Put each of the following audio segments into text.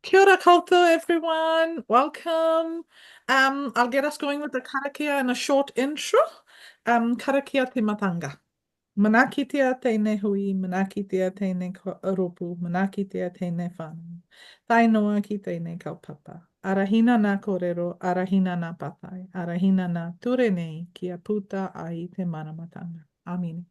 Kia ora koutou, everyone. Welcome. I'll get us going with the karakia and a short intro. Karakia te matanga. Manakitea tēnei hui, manakitea tēnei ropu, manakitea tēnei whānau. Tai noa ki tēnei kaupapa. Arahina nā kōrero, arahina nā papai, arahina nā ture nei ki a puta ai te manamatanga. Amen.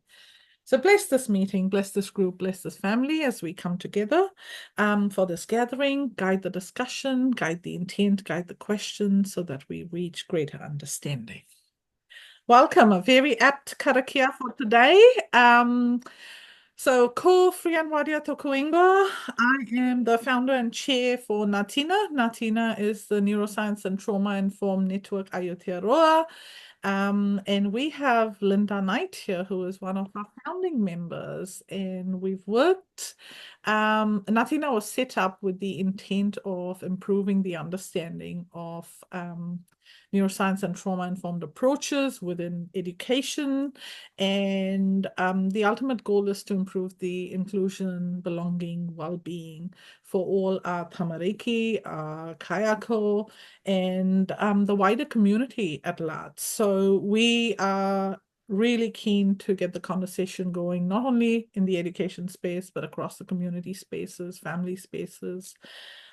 So bless this meeting, bless this group, bless this family as we come together for this gathering, guide the discussion, guide the intent, guide the questions so that we reach greater understanding. Welcome, a very apt karakia for today. Ko Frianwadia Toko Ingoa. I am the founder and chair for NATINA. NATINA is the Neuroscience and Trauma Informed Network Aotearoa. And we have Lynda Knight here, who is one of our founding members. And we've worked, NATINA was set up with the intent of improving the understanding of neuroscience and trauma-informed approaches within education. And the ultimate goal is to improve the inclusion, belonging, well-being for all our tamariki, our kayako, and the wider community at large. So we are really keen to get the conversation going, not only in the education space, but across the community spaces, family spaces,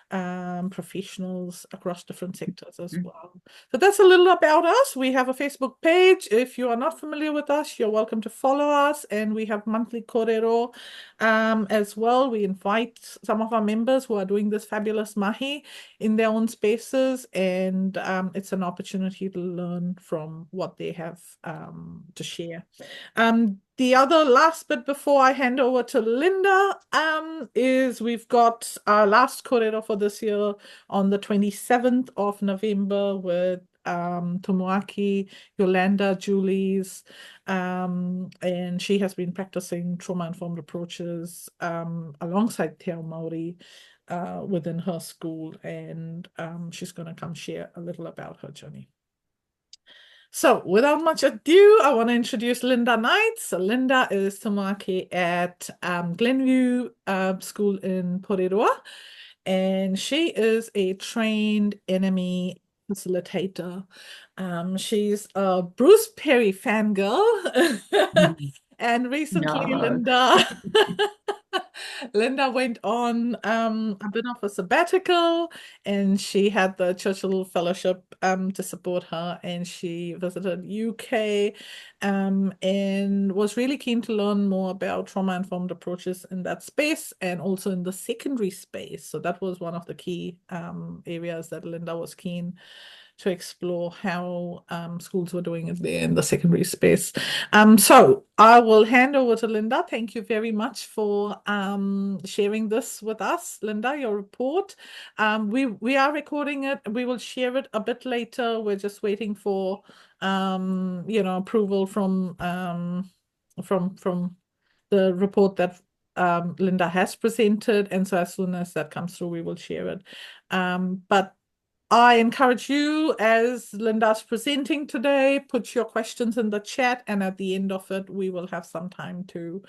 professionals across different sectors as well. So that's a little about us. We have a Facebook page. If you are not familiar with us, you're welcome to follow us. And we have monthly kōrero as well. We invite some of our members who are doing this fabulous mahi in their own spaces. And it's an opportunity to learn from what they have to share. The other last bit before I hand over to Lynda is we've got our last kōrero for this year on the 27th of November with Tomoaki, Yolanda, Julie's, and she has been practicing trauma-informed approaches alongside Te Ao Māori within her school, and she's going to come share a little about her journey. So without much ado, I want to introduce Lynda Knight. So Lynda is Tomoaki at Glenview School in Porirua, and she is a trained enemy facilitator. She's a Bruce Perry fangirl. And recently, No. Lynda went on a bit of a sabbatical, and she had the Churchill Fellowship to support her, and she visited UK and was really keen to learn more about trauma-informed approaches in that space and also in the secondary space. So that was one of the key areas that Lynda was keen to explore how schools were doing it there in the secondary space. So I will hand over to Lynda. Thank you very much for sharing this with us, Lynda, your report. We are recording it. We will share it a bit later. We're just waiting for approval from the report that Lynda has presented. And so as soon as that comes through, we will share it. But I encourage you, as Lynda's presenting today, put your questions in the chat, and at the end of it, we will have some time to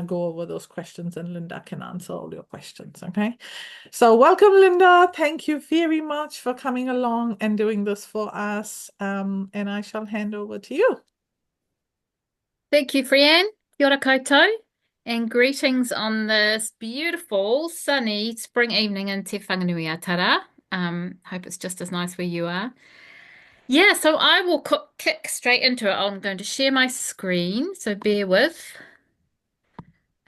go over those questions, and Lynda can answer all your questions, okay? So welcome, Lynda. Thank you very much for coming along and doing this for us, and I shall hand over to you. Thank you, Frianne. Kia ora koutou, and greetings on this beautiful, sunny spring evening in Te Whanganui-a-Tara. Hope it's just as nice where you are. Yeah, so I will kick straight into it. I'm going to share my screen, so bear with.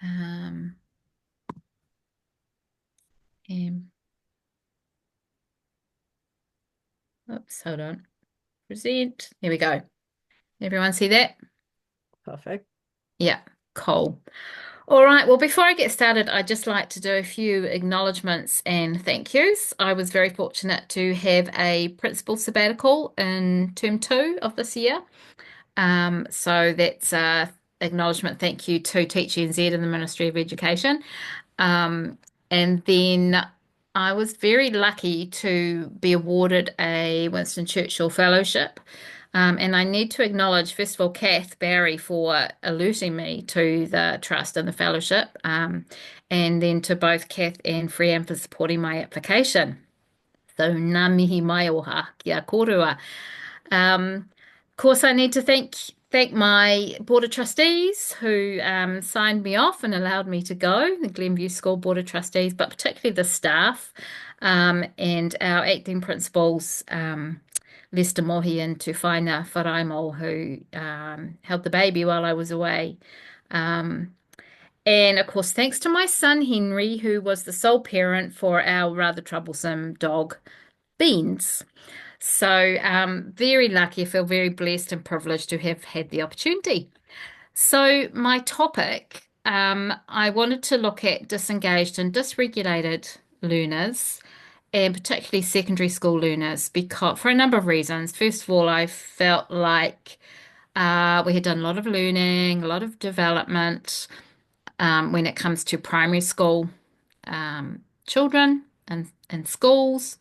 And, oops, hold on. Present. There we go. Everyone see that? Perfect. Yeah, cool. All right, well, before I get started, I'd just like to do a few acknowledgements and thank yous. I was very fortunate to have a principal sabbatical in term 2 of this year. So that's a acknowledgement thank you to Teach NZ and the Ministry of Education. And then I was very lucky to be awarded a Winston Churchill Fellowship And I need to acknowledge, first of all, Kath Barry for alerting me to the trust and the fellowship, and then to both Kath and Freya for supporting my application. So, ngā mihi mai oha, kia korua. Of course, I need to thank my board of trustees who signed me off and allowed me to go, the Glenview School Board of Trustees, but particularly the staff and our acting principals, Lester Mohi and Tufaina Wharaimo, who held the baby while I was away. Um, and of course, thanks to my son Henry, who was the sole parent for our rather troublesome dog, Beans. So, very lucky. I feel very blessed and privileged to have had the opportunity. So, my topic, I wanted to look at disengaged and dysregulated learners, and particularly secondary school learners, because for a number of reasons. First of all, I felt like we had done a lot of learning, a lot of development when it comes to primary school children and schools,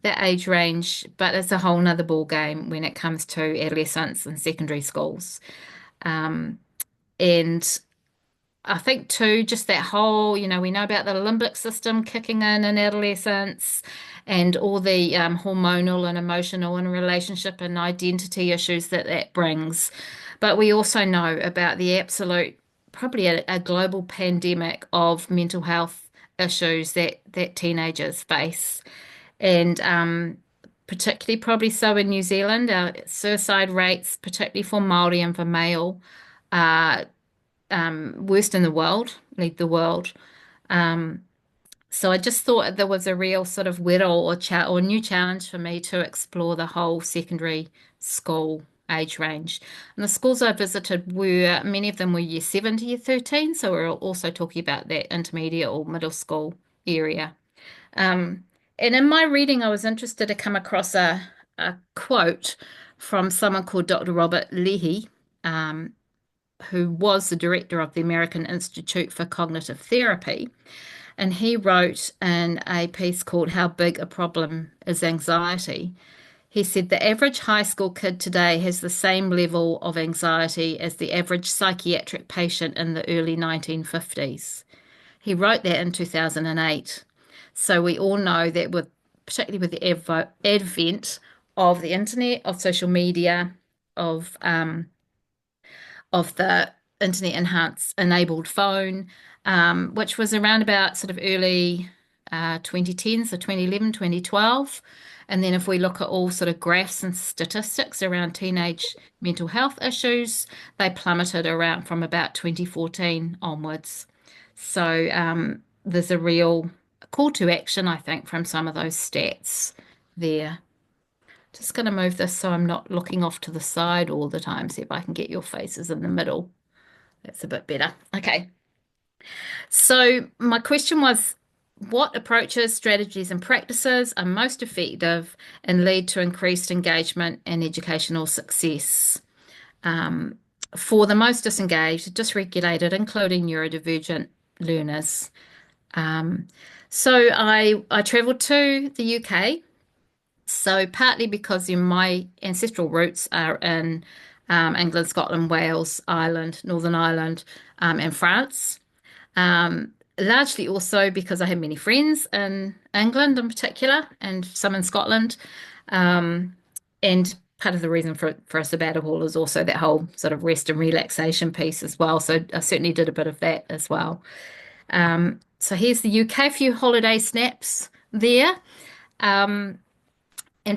that age range, but it's a whole nother ball game when it comes to adolescents and secondary schools. And I think too, just that whole, we know about the limbic system kicking in adolescence and all the hormonal and emotional and relationship and identity issues that that brings. But we also know about the absolute, probably a global pandemic of mental health issues that teenagers face. And particularly probably so in New Zealand, our suicide rates, particularly for Māori and for male, are worst in the world, lead the world. Um, so I just thought there was a real sort of whittle or new challenge for me to explore the whole secondary school age range. And the schools I visited were, many of them were year 7 to year 13, so we're also talking about that intermediate or middle school area. Um, and in my reading, I was interested to come across a quote from someone called Dr. Robert Leahy, um, who was the director of the American Institute for Cognitive Therapy. And he wrote in a piece called How Big a Problem is Anxiety? He said the average high school kid today has the same level of anxiety as the average psychiatric patient in the early 1950s. He wrote that in 2008. So we all know that particularly with the advent of the internet, of social media, of the internet enhanced enabled phone, which was around about sort of early 2010, so 2011, 2012. And then if we look at all sort of graphs and statistics around teenage mental health issues, they plummeted around from about 2014 onwards. So there's a real call to action, I think, from some of those stats there. Just going to move this so I'm not looking off to the side all the time. See if I can get your faces in the middle. That's a bit better. Okay. So my question was, what approaches, strategies, and practices are most effective and lead to increased engagement and educational success for the most disengaged, dysregulated, including neurodivergent learners? Um, so I travelled to the UK. So partly because my ancestral roots are in England, Scotland, Wales, Ireland, Northern Ireland, and France. Largely also because I have many friends in England in particular, and some in Scotland. And part of the reason for a sabbatical is also that whole sort of rest and relaxation piece as well. So I certainly did a bit of that as well. So here's the UK, few holiday snaps there. And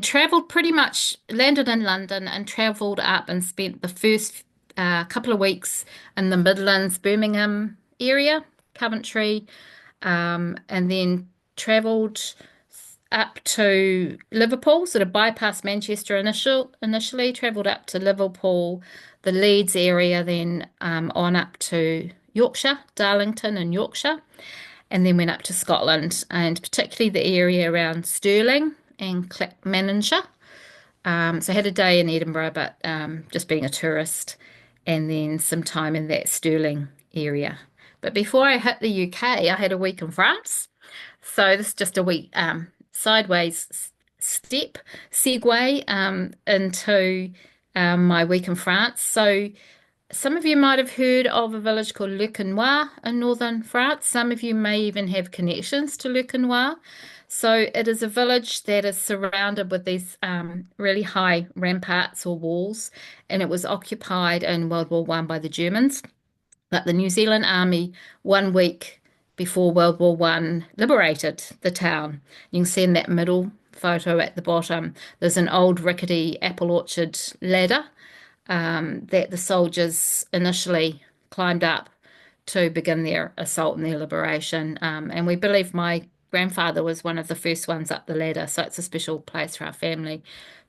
travelled pretty much, landed in London and travelled up and spent the first couple of weeks in the Midlands, Birmingham area, Coventry, and then travelled up to Liverpool, sort of bypassed Manchester initially, travelled up to Liverpool, the Leeds area, then on up to Yorkshire, Darlington in Yorkshire, and then went up to Scotland, and particularly the area around Stirling and Clackmannanshire. So I had a day in Edinburgh, but just being a tourist, and then some time in that Stirling area. But before I hit the UK, I had a week in France. So this is just a week sideways segue into my week in France. So some of you might have heard of a village called Le Quesnoy in northern France. Some of you may even have connections to Le Quesnoy. So it is a village that is surrounded with these really high ramparts or walls, and it was occupied in World War One by the Germans. But the New Zealand Army, 1 week before World War One, liberated the town. You can see in that middle photo at the bottom, there's an old rickety apple orchard ladder that the soldiers initially climbed up to begin their assault and their liberation. And we believe my grandfather was one of the first ones up the ladder, so it's a special place for our family.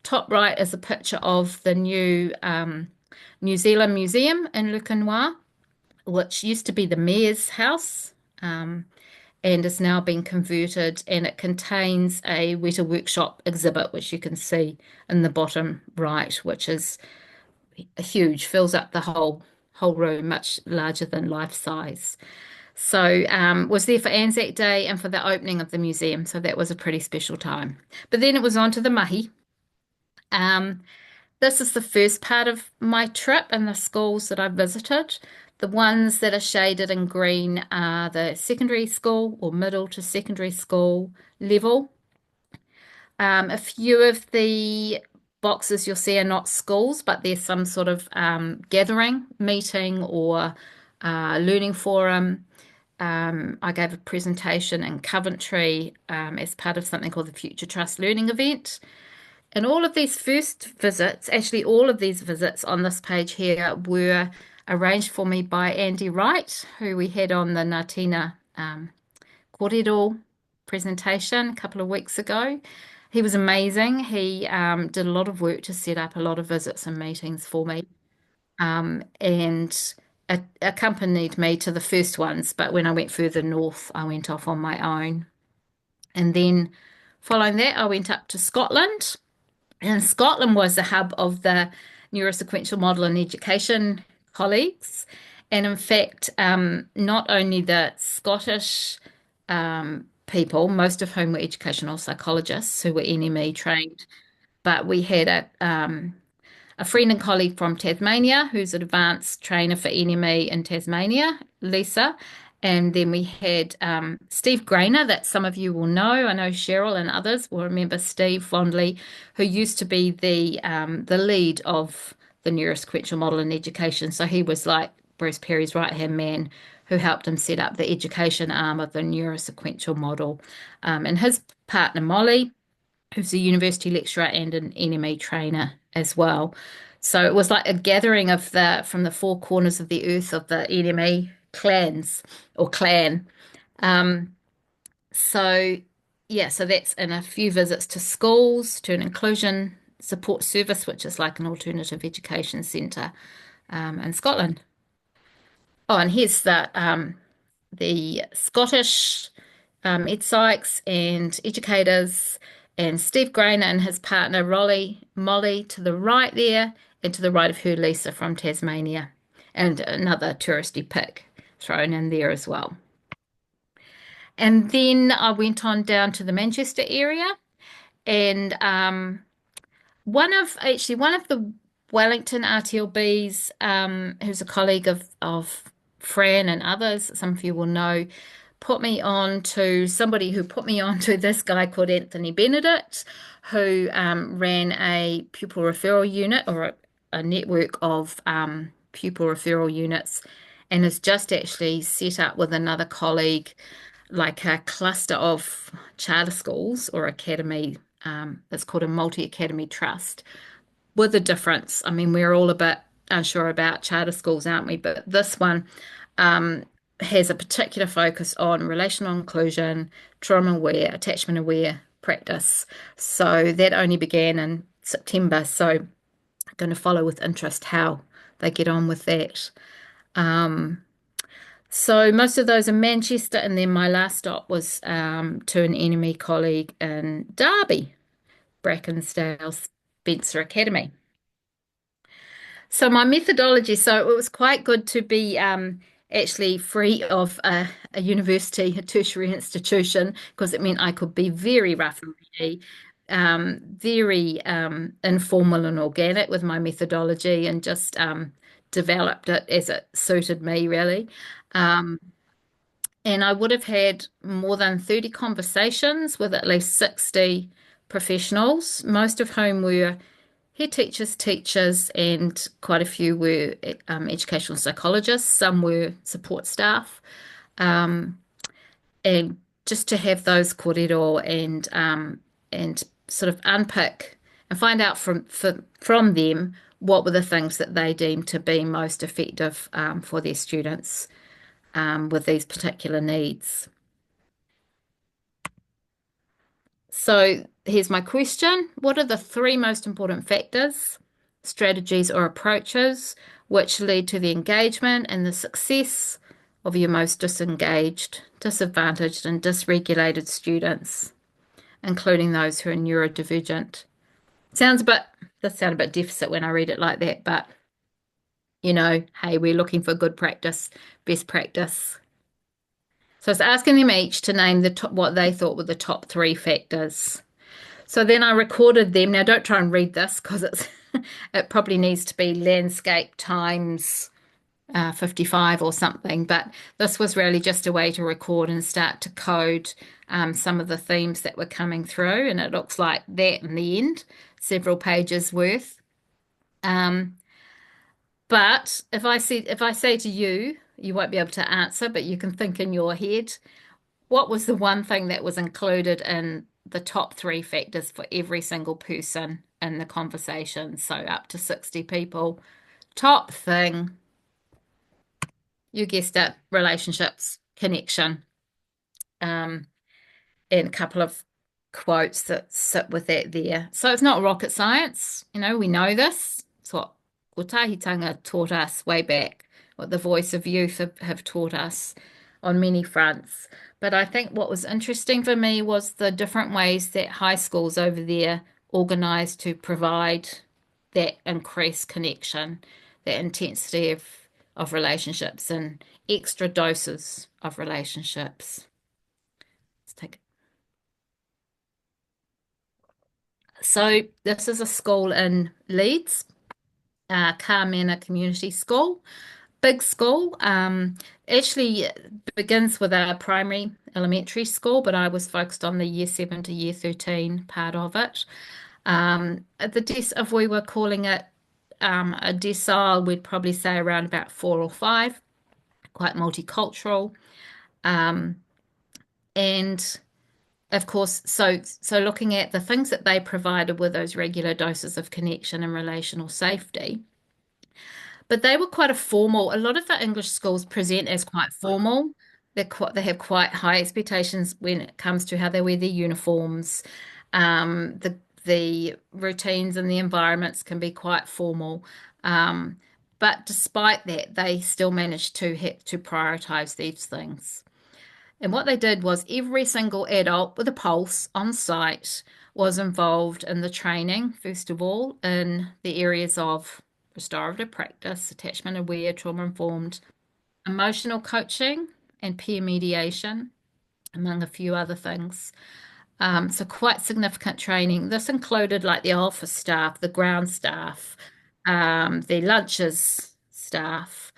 Top right is a picture of the new New Zealand Museum in Le Quesnoy, which used to be the mayor's house. And is now being converted, and it contains a Weta Workshop exhibit, which you can see in the bottom right, which is huge, fills up the whole room, much larger than life size. So was there for Anzac Day and for the opening of the museum. So that was a pretty special time. But then it was on to the mahi. Um, this is the first part of my trip and the schools that I visited. The ones that are shaded in green are the secondary school or middle to secondary school level. A few of the boxes you'll see are not schools, but there's some sort of gathering, meeting, or learning forum. I gave a presentation in Coventry as part of something called the Future Trust Learning Event. And all of these first visits, actually all of these visits on this page here were arranged for me by Andy Wright, who we had on the NATINA kōrero presentation a couple of weeks ago. He was amazing. He did a lot of work to set up a lot of visits and meetings for me, and accompanied me to the first ones. But when I went further north, I went off on my own. And then following that, I went up to Scotland. And Scotland was the hub of the neurosequential model and education colleagues. And in fact, not only the Scottish people, most of whom were educational psychologists who were NME trained, but we had a friend and colleague from Tasmania who's an advanced trainer for NME in Tasmania, Lisa. And then we had Steve Grainer, that some of you will know. I know Cheryl and others will remember Steve fondly, who used to be the lead of the neurosequential model in education. So he was like Bruce Perry's right-hand man who helped him set up the education arm of the neurosequential model. And his partner, Molly, who's a university lecturer and an NME trainer as well. So it was like a gathering of the from the four corners of the earth of the NME clans or clan. Um, so yeah, so that's in a few visits to schools, to an inclusion support service, which is like an alternative education centre in Scotland. Oh, and here's the Scottish Ed Sykes and educators and Steve Grainer and his partner Molly to the right there, and to the right of her Lisa from Tasmania, and another touristy pic thrown in there as well. And then I went on down to the Manchester area, and one of the Wellington RTLBs, who's a colleague of Fran and others, some of you will know, put me on to somebody who put me on to this guy called Anthony Benedict, who ran a pupil referral unit or a network of pupil referral units, and has just actually set up with another colleague like a cluster of charter schools or academy. It's called a multi-academy trust with a difference. I mean, we're all a bit unsure about charter schools, aren't we? But this one has a particular focus on relational inclusion, trauma aware, attachment aware practice. So that only began in September. So I'm going to follow with interest how they get on with that. So most of those are Manchester, and then my last stop was to an enemy colleague in Derby, Brackensdale Spencer Academy. So my methodology, so it was quite good to be actually free of a university, a tertiary institution, because it meant I could be very rough and ready, very informal and organic with my methodology and just developed it as it suited me, really. Um, and I would have had more than 30 conversations with at least 60 professionals, most of whom were head teachers, teachers, and quite a few were educational psychologists. Some were support staff. Um, and just to have those kōrero and sort of unpick and find out from them what were the things that they deemed to be most effective for their students with these particular needs. So here's my question. What are the three most important factors, strategies, or approaches which lead to the engagement and the success of your most disengaged, disadvantaged, and dysregulated students, including those who are neurodivergent? Sounds a bit, does sound a bit deficit when I read it like that, but hey, we're looking for good practice, best practice. So it's asking them each to name what they thought were the top three factors. So then I recorded them. Now don't try and read this because it probably needs to be landscape times 55 or something. But this was really just a way to record and start to code some of the themes that were coming through. And it looks like that in the end, several pages worth. But if I say to you, you won't be able to answer, but you can think in your head, what was the one thing that was included in the top three factors for every single person in the conversation? So up to 60 people. Top thing, you guessed it, relationships, connection, um, and a couple of quotes that sit with that there. So it's not rocket science. We know this. It's what Kotahitanga taught us way back, what the voice of youth have taught us on many fronts. But I think what was interesting for me was the different ways that high schools over there organised to provide that increased connection, that intensity of relationships and extra doses of relationships. Let's take So this is a school in Leeds, Carmena Community School. Big school. Actually begins with a primary elementary school, but I was focused on the year 7 to year 13 part of it. If we were calling it a decile, we'd probably say around about 4 or 5, quite multicultural. Um, and of course, so looking at the things that they provided were those regular doses of connection and relational safety. But they were quite a formal. A lot of the English schools present as quite formal. They have quite high expectations when it comes to how they wear their uniforms. The routines and the environments can be quite formal. Um, but despite that, they still managed to prioritize these things. And what they did was every single adult with a pulse on site was involved in the training, first of all, in the areas of restorative practice, attachment aware, trauma informed, emotional coaching, and peer mediation, among a few other things. So quite significant training. This included like the office staff, the ground staff, the lunches staff,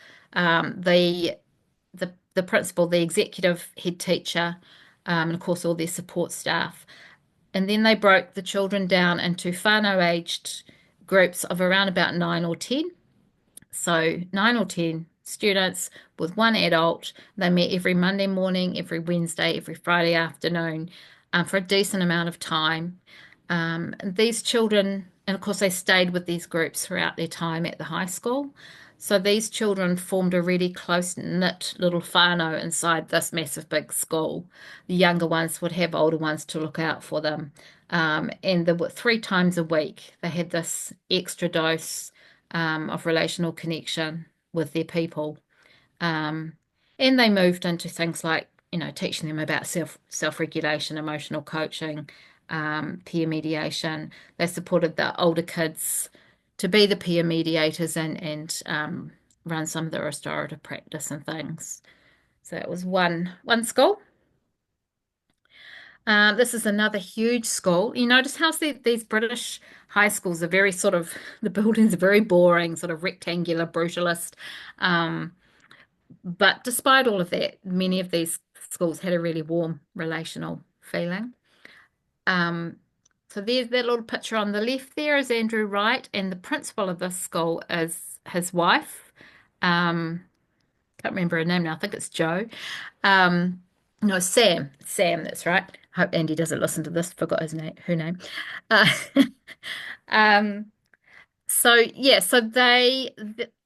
the principal, the executive head teacher, and of course all their support staff. And then they broke the children down into whānau aged groups of around about 9 or 10. So 9 or 10 students with one adult. They met every Monday morning, every Wednesday, every Friday afternoon for a decent amount of time. And these children, and of course, they stayed with these groups throughout their time at the high school. So these children formed a really close-knit little whānau inside this massive big school. The younger ones would have older ones to look out for them. And 3 times a week, they had this extra dose of relational connection with their people. Um, and they moved into things like, teaching them about self-regulation, emotional coaching, peer mediation. They supported the older kids to be the peer mediators and run some of the restorative practice and things. So that was one school. This is another huge school. You notice how these British high schools are very sort of, the buildings are very boring, sort of rectangular, brutalist. Um, but despite all of that, many of these schools had a really warm relational feeling. Um, so there's that little picture on the left there is Andrew Wright, and the principal of this school is his wife. Um, can't remember her name now. I think it's Joe. Um, no, Sam. Sam, that's right. Hope Andy doesn't listen to this. Forgot his name, her name. Uh, um, so yeah, so they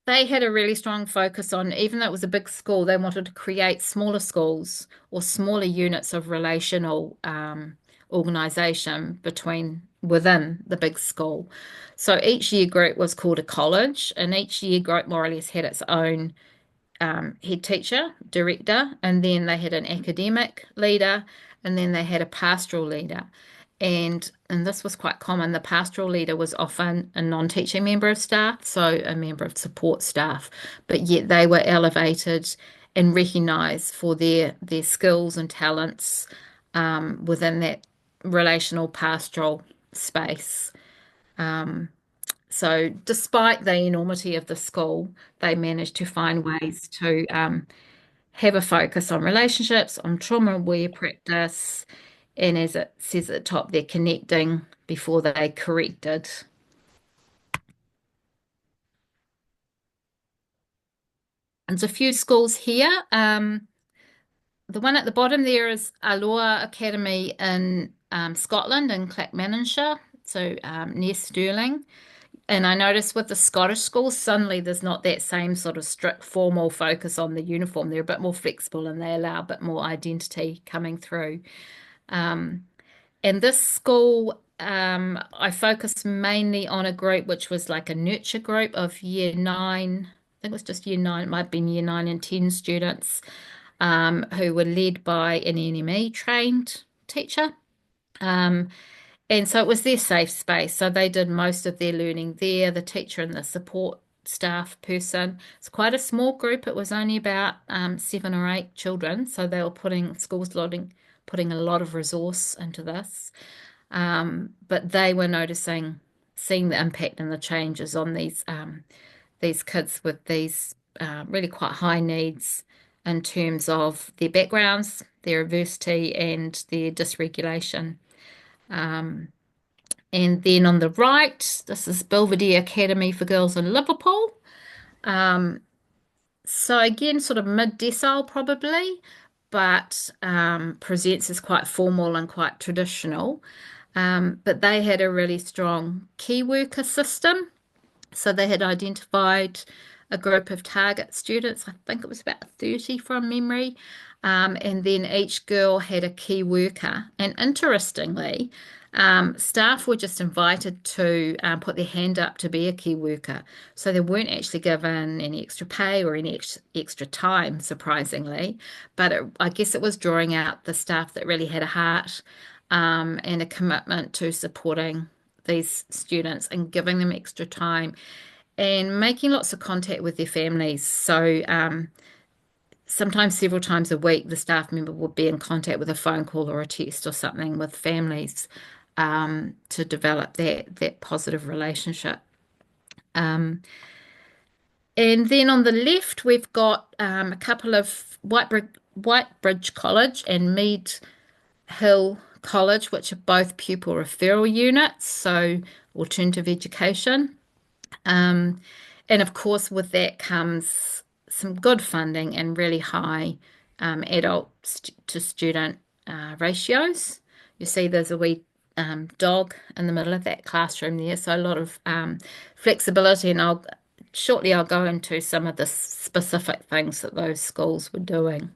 had a really strong focus on, even though it was a big school, they wanted to create smaller schools or smaller units of relational organization between within the big school. So each year group was called a college, and each year group more or less had its own head teacher, director, and then they had an academic leader, and then they had a pastoral leader. And this was quite common. The pastoral leader was often a non-teaching member of staff, so a member of support staff, but yet they were elevated and recognised for their skills and talents within that relational pastoral space. Um, so, despite the enormity of the school, they managed to find ways to have a focus on relationships, on trauma-aware practice, and as it says at the top, they're connecting before they corrected. And there's a few schools here. The one at the bottom there is Aloha Academy in Scotland in Clackmannanshire, so near Stirling. And I noticed with the Scottish schools, suddenly there's not that same sort of strict formal focus on the uniform. They're a bit more flexible and they allow a bit more identity coming through. Um, and this school, I focused mainly on a group which was like a nurture group of year nine. I think it was just year nine, it might have been year nine and 10 students who were led by an NME trained teacher. Um, and so it was their safe space. So they did most of their learning there, the teacher and the support staff person. It's quite a small group. It was only about 7 or 8 children. So they were putting a lot of resource into this. But they were seeing the impact and the changes on these kids with these really quite high needs in terms of their backgrounds, their adversity, and their dysregulation. Um, and then on the right, this is Belvedere Academy for Girls in Liverpool. Um, so again, sort of mid-decile probably, but presents as quite formal and quite traditional. But they had a really strong key worker system. So they had identified a group of target students. I think it was about 30 from memory. And then each girl had a key worker. And interestingly, staff were just invited to put their hand up to be a key worker. So they weren't actually given any extra pay or any extra time, surprisingly. But I guess it was drawing out the staff that really had a heart and a commitment to supporting these students and giving them extra time and making lots of contact with their families. So sometimes several times a week, the staff member would be in contact with a phone call or a text or something with families to develop that positive relationship. Um, and then on the left, we've got a couple of Whitebridge College and Mead Hill College, which are both pupil referral units, so alternative education. Um, and of course, with that comes some good funding and really high adult to student ratios. You see, there's a wee dog in the middle of that classroom there, so a lot of flexibility. And I'll go into some of the specific things that those schools were doing.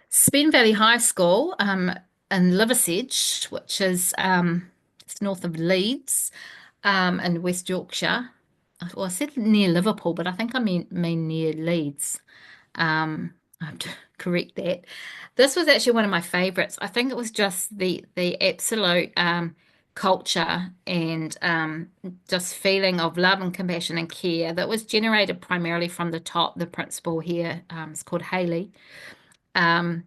Speen Valley High School in Liversedge, which is it's north of Leeds in West Yorkshire. Well, I said near Liverpool, but I think I mean near Leeds. I have to correct that. This was actually one of my favourites. I think it was just the absolute culture and just feeling of love and compassion and care that was generated primarily from the top. The principal here is called Haley. Um,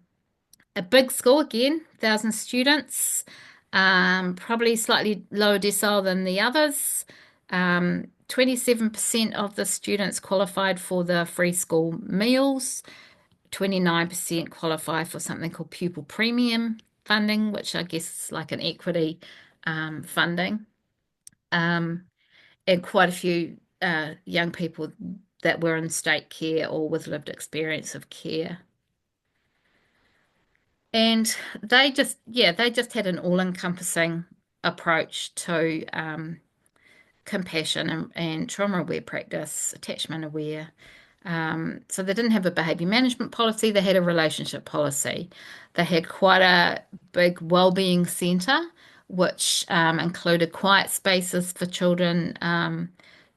a big school again, 1,000 students, probably slightly lower decile than the others. 27% of the students qualified for the free school meals. 29% qualify for something called pupil premium funding, which I guess is like an equity funding. Um, and quite a few young people that were in state care or with lived experience of care. And they just had an all-encompassing approach to compassion and trauma-aware practice, attachment-aware. So they didn't have a behavior management policy, they had a relationship policy. They had quite a big well-being centre, which included quiet spaces for children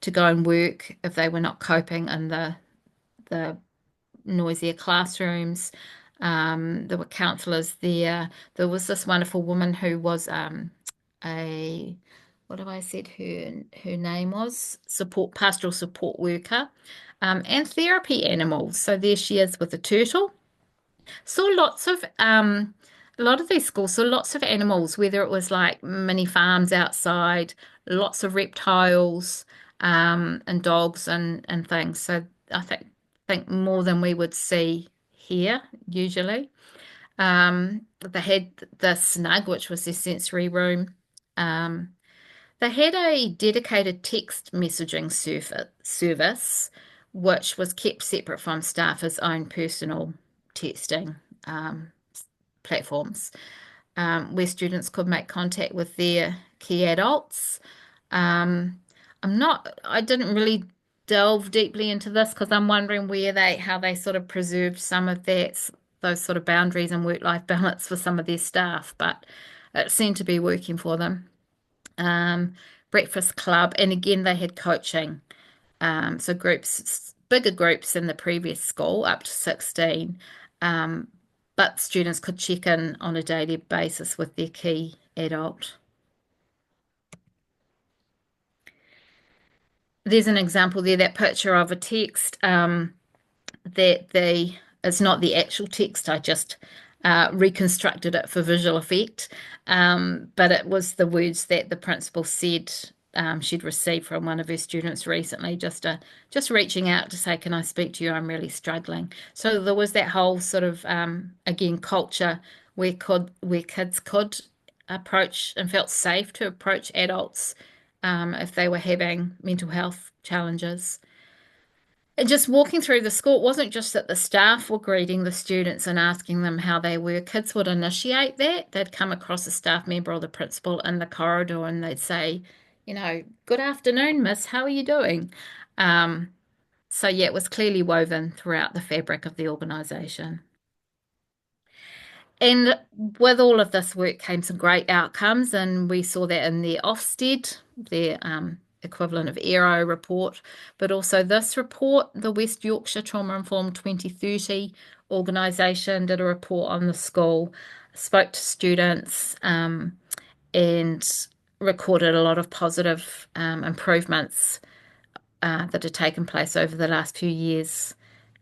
to go and work if they were not coping in the noisier classrooms. There were counselors there. There was this wonderful woman who was a what have I said her name was? Support pastoral support worker, and therapy animals. So there she is with a turtle. Saw lots of a lot of these schools saw lots of animals, whether it was like mini farms outside, lots of reptiles, and dogs and things. So I think more than we would see here usually. They had the snug, which was their sensory room. Um, they had a dedicated text messaging service, which was kept separate from staff's own personal texting um, platforms, where students could make contact with their key adults. Um, I didn't really delve deeply into this because I'm wondering how they sort of preserved some of those sort of boundaries and work-life balance for some of their staff, but it seemed to be working for them. Um, Breakfast club, and again they had coaching. So bigger groups than the previous school, up to 16. Um, but students could check in on a daily basis with their key adult. There's an example there, that picture of a text that it's not the actual text. I just reconstructed it for visual effect. But it was the words that the principal said she'd received from one of her students recently, just reaching out to say, "Can I speak to you? I'm really struggling." So there was that whole sort of again culture where kids could approach and felt safe to approach adults if they were having mental health challenges. And just walking through the school, it wasn't just that the staff were greeting the students and asking them how they were. Kids would initiate that. They'd come across a staff member or the principal in the corridor and they'd say, "Good afternoon, miss. How are you doing?" Um, so yeah, it was clearly woven throughout the fabric of the organisation. And with all of this work came some great outcomes, and we saw that in the Ofsted, their equivalent of Aero report, but also this report, the West Yorkshire Trauma Informed 2030 organisation did a report on the school, spoke to students, and recorded a lot of positive improvements that had taken place over the last few years.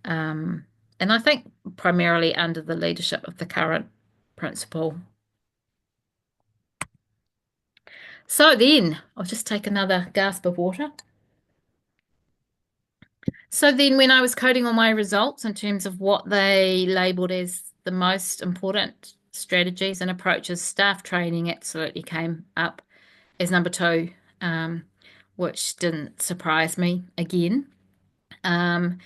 Um, and I think primarily under the leadership of the current principal. So then, I'll just take another gasp of water. So then, when I was coding all my results in terms of what they labelled as the most important strategies and approaches, staff training absolutely came up as number two, which didn't surprise me again. Um,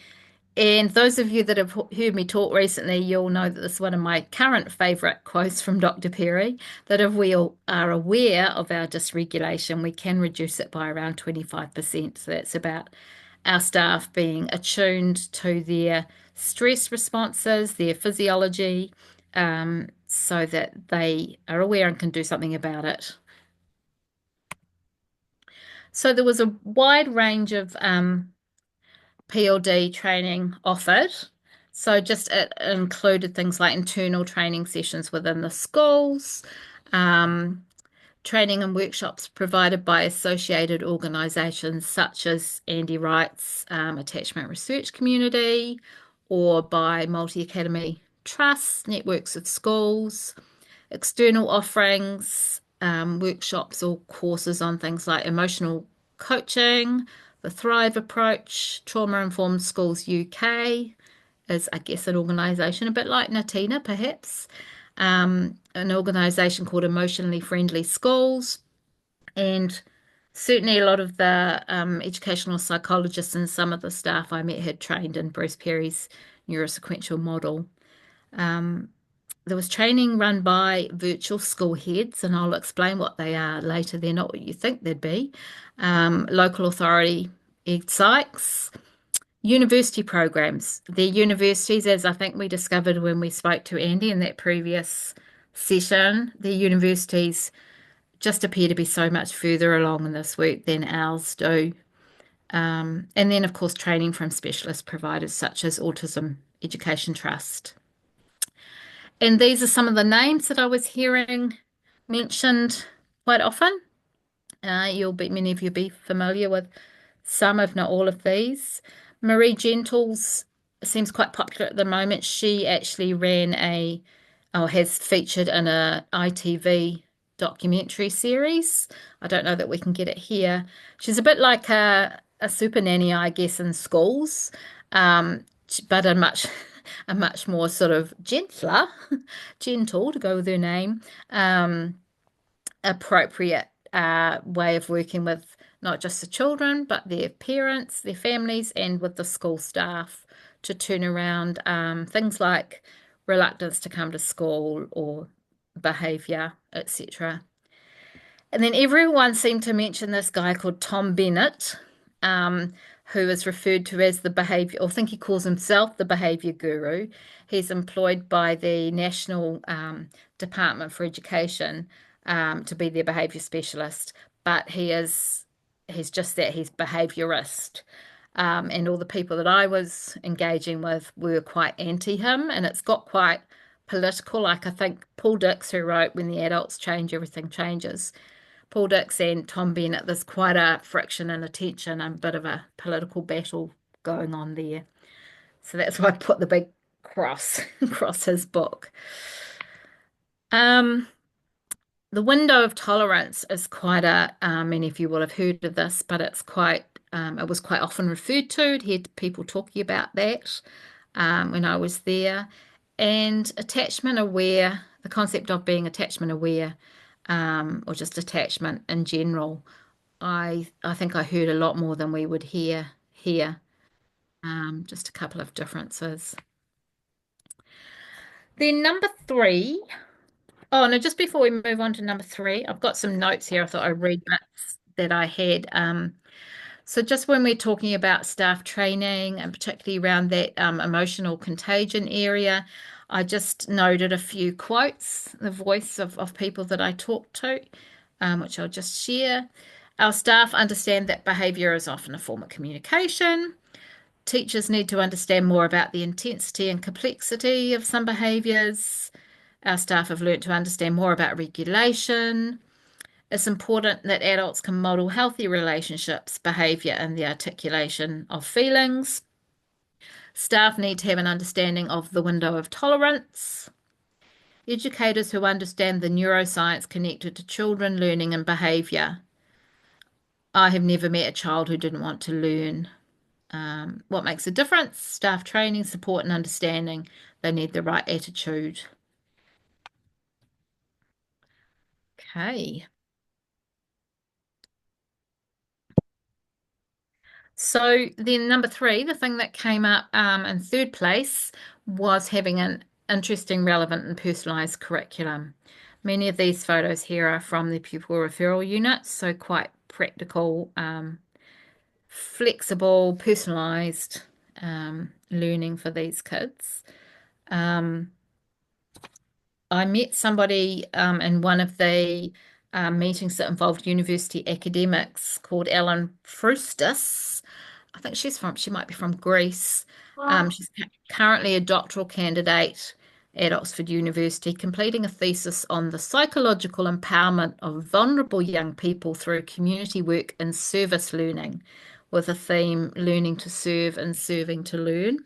And those of you that have heard me talk recently, you'll know that this is one of my current favourite quotes from Dr. Perry, that if we all are aware of our dysregulation, we can reduce it by around 25%. So that's about our staff being attuned to their stress responses, their physiology, so that they are aware and can do something about it. So there was a wide range of PLD training offered. So just it included things like internal training sessions within the schools. Um, training and workshops provided by associated organisations such as Andy Wright's Attachment Research Community, or by multi-academy trusts, networks of schools, external offerings, workshops or courses on things like emotional coaching, the Thrive approach, Trauma Informed Schools UK is, I guess, an organisation a bit like NATINA, perhaps, an organisation called Emotionally Friendly Schools, and certainly a lot of the educational psychologists and some of the staff I met had trained in Bruce Perry's neurosequential model. Um, there was training run by virtual school heads, and I'll explain what they are later. They're not what you think they'd be. Local authority ed psychs, university programs. They're universities, as I think we discovered when we spoke to Andy in that previous session. Their universities just appear to be so much further along in this work than ours do. And then, of course, training from specialist providers such as Autism Education Trust. And these are some of the names that I was hearing mentioned quite often. Many of you be familiar with some, if not all of these. Marie Gentles seems quite popular at the moment. She actually has featured in a ITV documentary series. I don't know that we can get it here. She's a bit like a super nanny, I guess, in schools, but a much more sort of gentle to go with her name, appropriate way of working with not just the children, but their parents, their families, and with the school staff to turn around things like reluctance to come to school or behaviour, etc. And then everyone seemed to mention this guy called Tom Bennett, um, who is referred to as the behavior, or I think he calls himself the behavior guru. He's employed by the National Department for Education to be their behavior specialist, but he's just that, he's behaviorist. And all the people that I was engaging with were quite anti him, and it's got quite political. Like I think Paul Dix, who wrote When the Adults Change, Everything Changes, Paul Dix and Tom Bennett, there's quite a friction and a tension and a bit of a political battle going on there. So that's why I put the big cross across his book. Um, the window of tolerance is quite many of you will have heard of this, but it was quite often referred to. I'd heard people talking about that when I was there. And attachment aware, the concept of being attachment aware, or just attachment in general, I think I heard a lot more than we would hear here. Just a couple of differences. Then number three. Oh no, just before we move on to number three, I've got some notes here. I thought I'd read bits that I had. So just when we're talking about staff training and particularly around that emotional contagion area, I just noted a few quotes, the voice of people that I talked to, which I'll just share. Our staff understand that behaviour is often a form of communication. Teachers need to understand more about the intensity and complexity of some behaviours. Our staff have learnt to understand more about regulation. It's important that adults can model healthy relationships, behaviour, and the articulation of feelings. Staff need to have an understanding of the window of tolerance. Educators who understand the neuroscience connected to children learning and behaviour. I have never met a child who didn't want to learn. What makes a difference? Staff training, support, and understanding. They need the right attitude. Okay. So then number three, the thing that came up in third place was having an interesting, relevant, and personalised curriculum. Many of these photos here are from the Pupil Referral Units, so quite practical, flexible, personalised learning for these kids. I met somebody in one of the meetings that involved university academics called Ellen Frustis. I think she might be from Greece. She's currently a doctoral candidate at Oxford University, completing a thesis on the psychological empowerment of vulnerable young people through community work and service learning, with a theme learning to serve and serving to learn.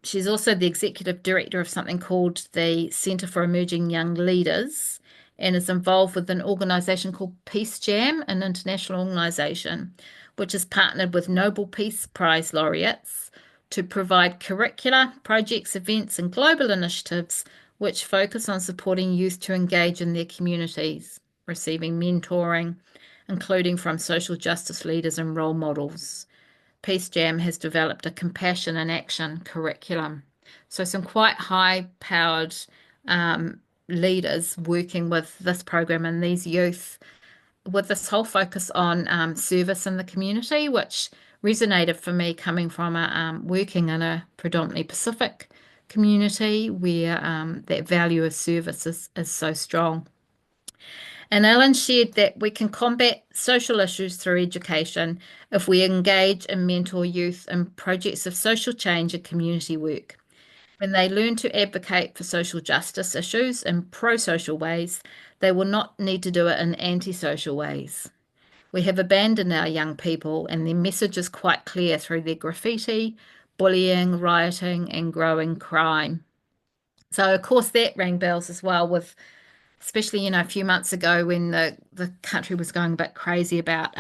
She's also the executive director of something called the Centre for Emerging Young Leaders and is involved with an organisation called Peace Jam, an international organisation, which has partnered with Nobel Peace Prize laureates to provide curricula, projects, events, and global initiatives which focus on supporting youth to engage in their communities, receiving mentoring, including from social justice leaders and role models. Peace Jam has developed a compassion and action curriculum. So, some quite high powered leaders working with this program and these youth with this whole focus on service in the community, which resonated for me coming from working in a predominantly Pacific community where that value of service is so strong. And Ellen shared that we can combat social issues through education if we engage and mentor youth in projects of social change and community work. When they learn to advocate for social justice issues in pro-social ways, they will not need to do it in anti-social ways. We have abandoned our young people, and their message is quite clear through their graffiti, bullying, rioting, and growing crime. So, of course, that rang bells as well with especially, a few months ago when the country was going a bit crazy about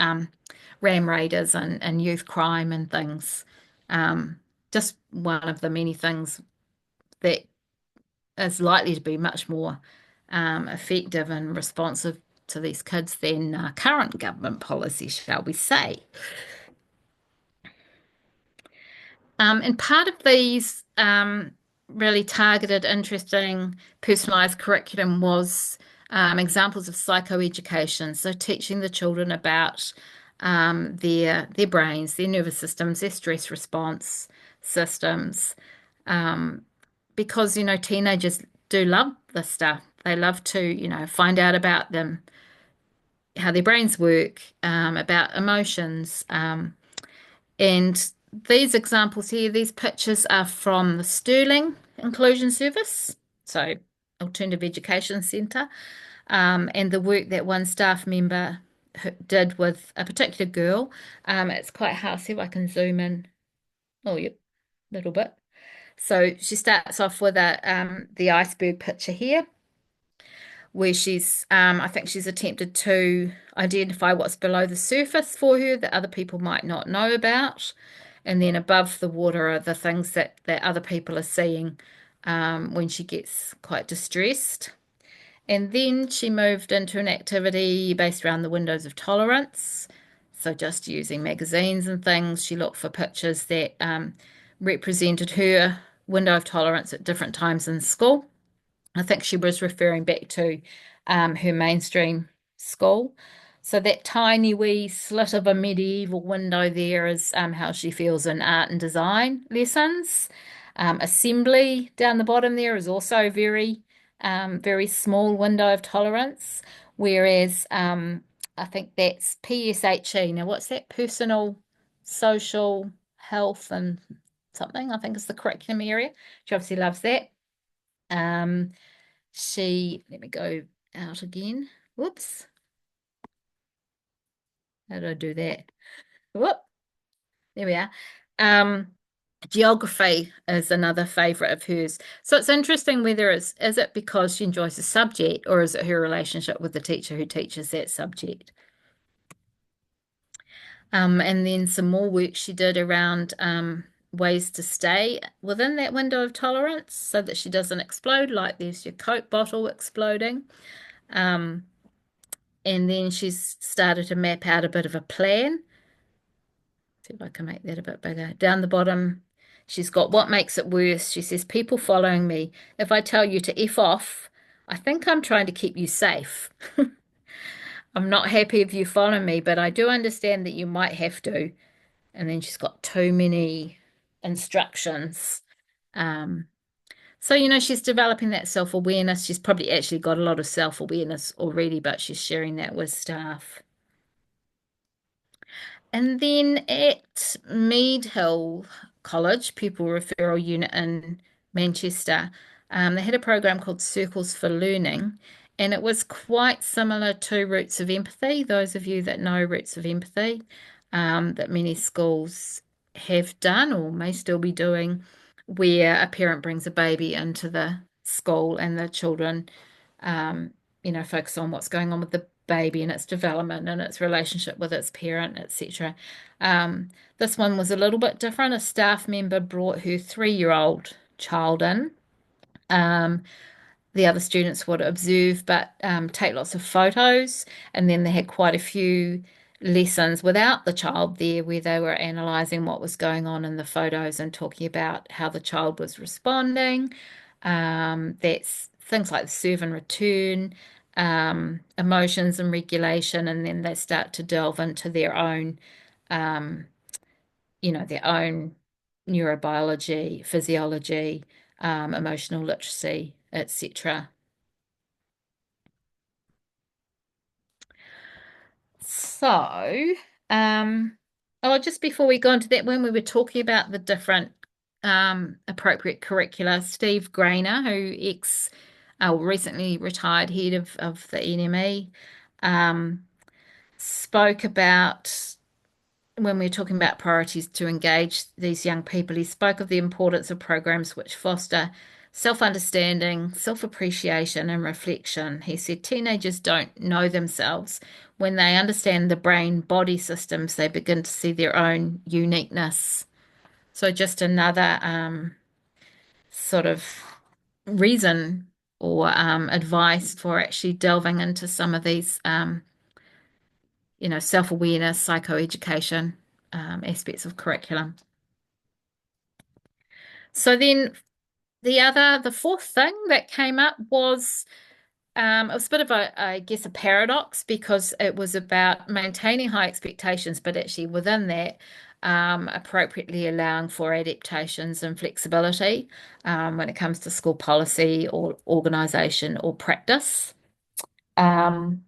ram raiders and youth crime and things. Um, just one of the many things that is likely to be much more effective and responsive to these kids than current government policy, shall we say. And part of these really targeted, interesting, personalised curriculum was examples of psychoeducation. So teaching the children about their brains, their nervous systems, their stress response systems, um, because teenagers do love this stuff. They love to find out about them, how their brains work, about emotions. And these examples here, these pictures are from the Stirling Inclusion Service, so Alternative Education Centre, and the work that one staff member did with a particular girl. It's quite hard. See if I can zoom in. Oh, yep, a little bit. So she starts off with the iceberg picture here, where I think she's attempted to identify what's below the surface for her that other people might not know about. And then above the water are the things that other people are seeing when she gets quite distressed. And then she moved into an activity based around the windows of tolerance. So just using magazines and things, she looked for pictures that represented her window of tolerance at different times in school. I think she was referring back to her mainstream school. So that tiny wee slit of a medieval window there is how she feels in art and design lessons. Assembly down the bottom there is also very small window of tolerance. Whereas I think that's PSHE. Now, what's that? Personal, social, health, and something. I think is the curriculum area. She obviously loves that. Let me go out again. Whoops. How do I do that? Whoop. There we are. Um, Geography is another favorite of hers. So it's interesting whether is it because she enjoys the subject or is it her relationship with the teacher who teaches that subject? And then some more work she did around ways to stay within that window of tolerance so that she doesn't explode, like there's your Coke bottle exploding. Um, and then she's started to map out a bit of a plan. See if I can make that a bit bigger. Down the bottom, she's got what makes it worse. She says, people following me. If I tell you to F off, I think I'm trying to keep you safe. I'm not happy if you follow me, but I do understand that you might have to. And then she's got too many instructions. Um, so, she's developing that self-awareness. She's probably actually got a lot of self-awareness already, but she's sharing that with staff. And then at Mead Hill College, Pupil Referral Unit in Manchester. They had a program called Circles for Learning, and it was quite similar to Roots of Empathy. Those of you that know Roots of Empathy, that many schools have done or may still be doing, where a parent brings a baby into the school and the children, um, focus on what's going on with the baby and its development and its relationship with its parent, etc. Um, this one was a little bit different. A staff member brought her 3-year-old child in. Um, the other students would observe but take lots of photos, and then they had quite a few lessons without the child there where they were analysing what was going on in the photos and talking about how the child was responding. That's things like the serve and return, emotions and regulation, and then they start to delve into um, their own neurobiology, physiology, emotional literacy, etc. So, um, just before we go into that, when we were talking about the different appropriate curricula, Steve Grainer, who recently retired head of the NME, um, spoke about when we were talking about priorities to engage these young people, he spoke of the importance of programs which foster self-understanding, self-appreciation, and reflection. He said teenagers don't know themselves. When they understand the brain-body systems, they begin to see their own uniqueness. So just another sort of reason or advice for actually delving into some of these, self-awareness, psychoeducation aspects of curriculum. So then the fourth thing that came up was it was a bit of I guess, a paradox because it was about maintaining high expectations, but actually within that, appropriately allowing for adaptations and flexibility when it comes to school policy or organisation or practice. Um,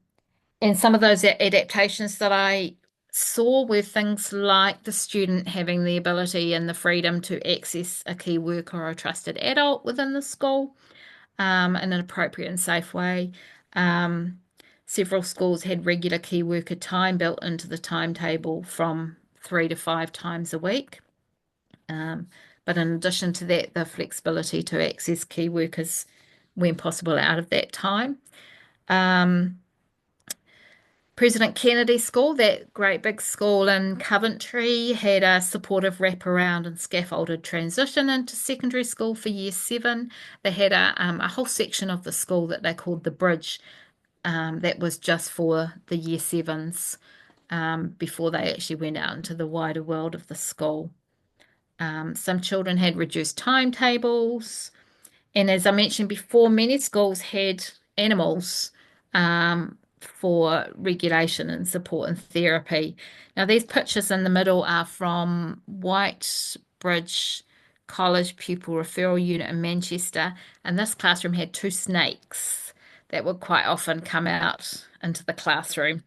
And some of those adaptations that I saw were things like the student having the ability and the freedom to access a key worker or a trusted adult within the school in an appropriate and safe way. Um, Several schools had regular key worker time built into the timetable from 3 to 5 times a week. Um, but in addition to that, the flexibility to access key workers when possible out of that time. Um, President Kennedy School, that great big school in Coventry, had a supportive wraparound and scaffolded transition into secondary school for year 7. They had a whole section of the school that they called the Bridge, that was just for the year 7s before they actually went out into the wider world of the school. Some children had reduced timetables. And as I mentioned before, many schools had animals for regulation and support and therapy. Now, these pictures in the middle are from Whitebridge College Pupil Referral Unit in Manchester, and this classroom had 2 snakes that would quite often come out into the classroom.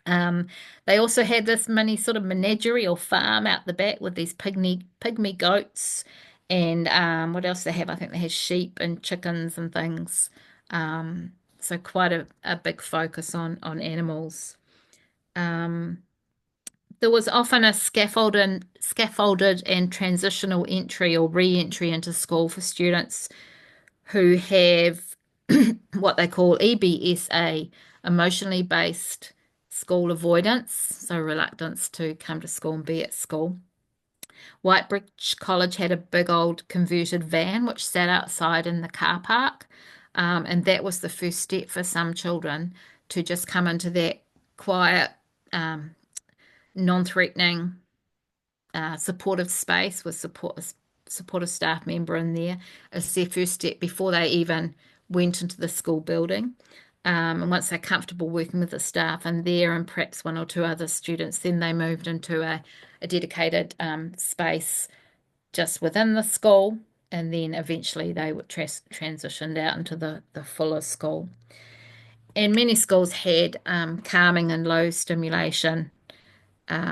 Um, they also had this mini sort of menagerie or farm out the back with these pygmy goats and what else they have? I think they had sheep and chickens and things. So quite a big focus on animals. Um, there was often a scaffolded and transitional entry or re-entry into school for students who have what they call EBSA, emotionally based school avoidance, so reluctance to come to school and be at school. Whitebridge College had a big old converted van which sat outside in the car park, and that was the first step for some children to just come into that quiet, um, non-threatening, supportive space with supportive staff member in there as their first step before they even went into the school building. And once they're comfortable working with the staff and there and perhaps 1 or 2 other students, then they moved into a dedicated space just within the school. And then eventually they would transitioned out into the fuller school. And many schools had calming and low stimulation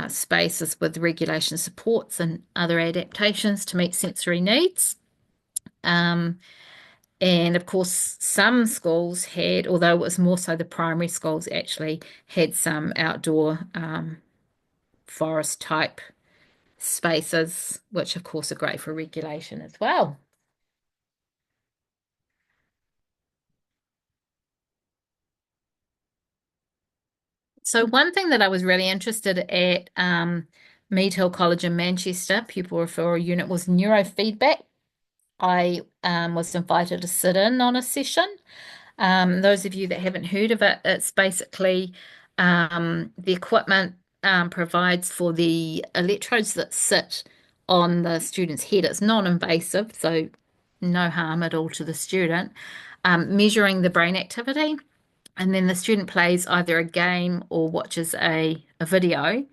spaces with regulation supports and other adaptations to meet sensory needs. And of course, some schools had, although it was more so the primary schools actually had some outdoor forest type spaces, which of course are great for regulation as well. So one thing that I was really interested at Mead Hill College in Manchester, Pupil Referral Unit, was neurofeedback. I was invited to sit in on a session. Those of you that haven't heard of it, it's basically the equipment provides for the electrodes that sit on the student's head. It's non-invasive, so no harm at all to the student, measuring the brain activity. And then the student plays either a game or watches a video.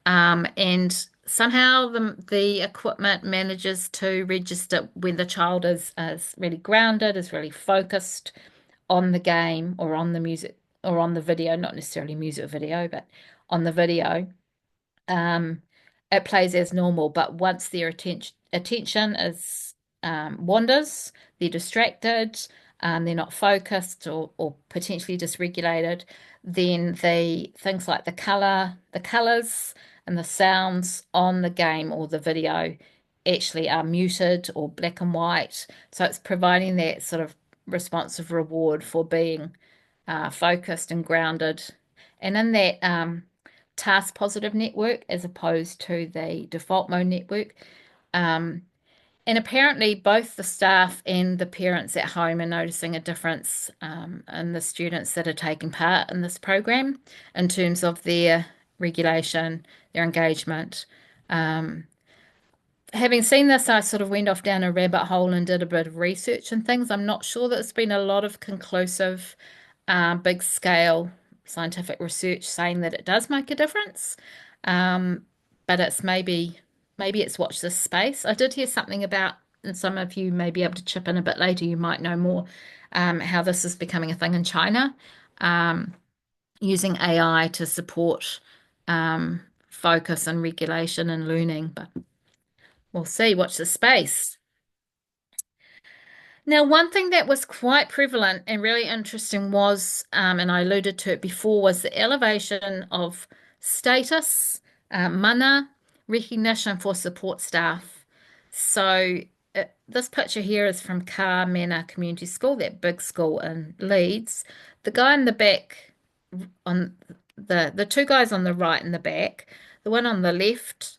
And somehow the equipment manages to register when the child is really grounded, is really focused on the game or on the music or on the video, not necessarily music video, but on the video. Um, it plays as normal, but once their attention is wanders, they're distracted, they're not focused or potentially dysregulated, then the things like the colors and the sounds on the game or the video actually are muted or black and white. So it's providing that sort of responsive reward for being focused and grounded. And in that task positive network as opposed to the default mode network. Um, and apparently, both the staff and the parents at home are noticing a difference in the students that are taking part in this program in terms of their regulation, their engagement. Um, Having seen this, I sort of went off down a rabbit hole and did a bit of research and things. I'm not sure that there's been a lot of conclusive, big scale scientific research saying that it does make a difference. Um, but it's maybe it's watch this space. I did hear something about, and some of you may be able to chip in a bit later, you might know more, how this is becoming a thing in China, um, using AI to support focus and regulation and learning. But we'll see. Watch the space. Now, one thing that was quite prevalent and really interesting was, and I alluded to it before, was the elevation of status, mana, recognition for support staff. So, this picture here is from Car Manor Community School, that big school in Leeds. The guy in the back, on the two guys on the right in the back, the one on the left,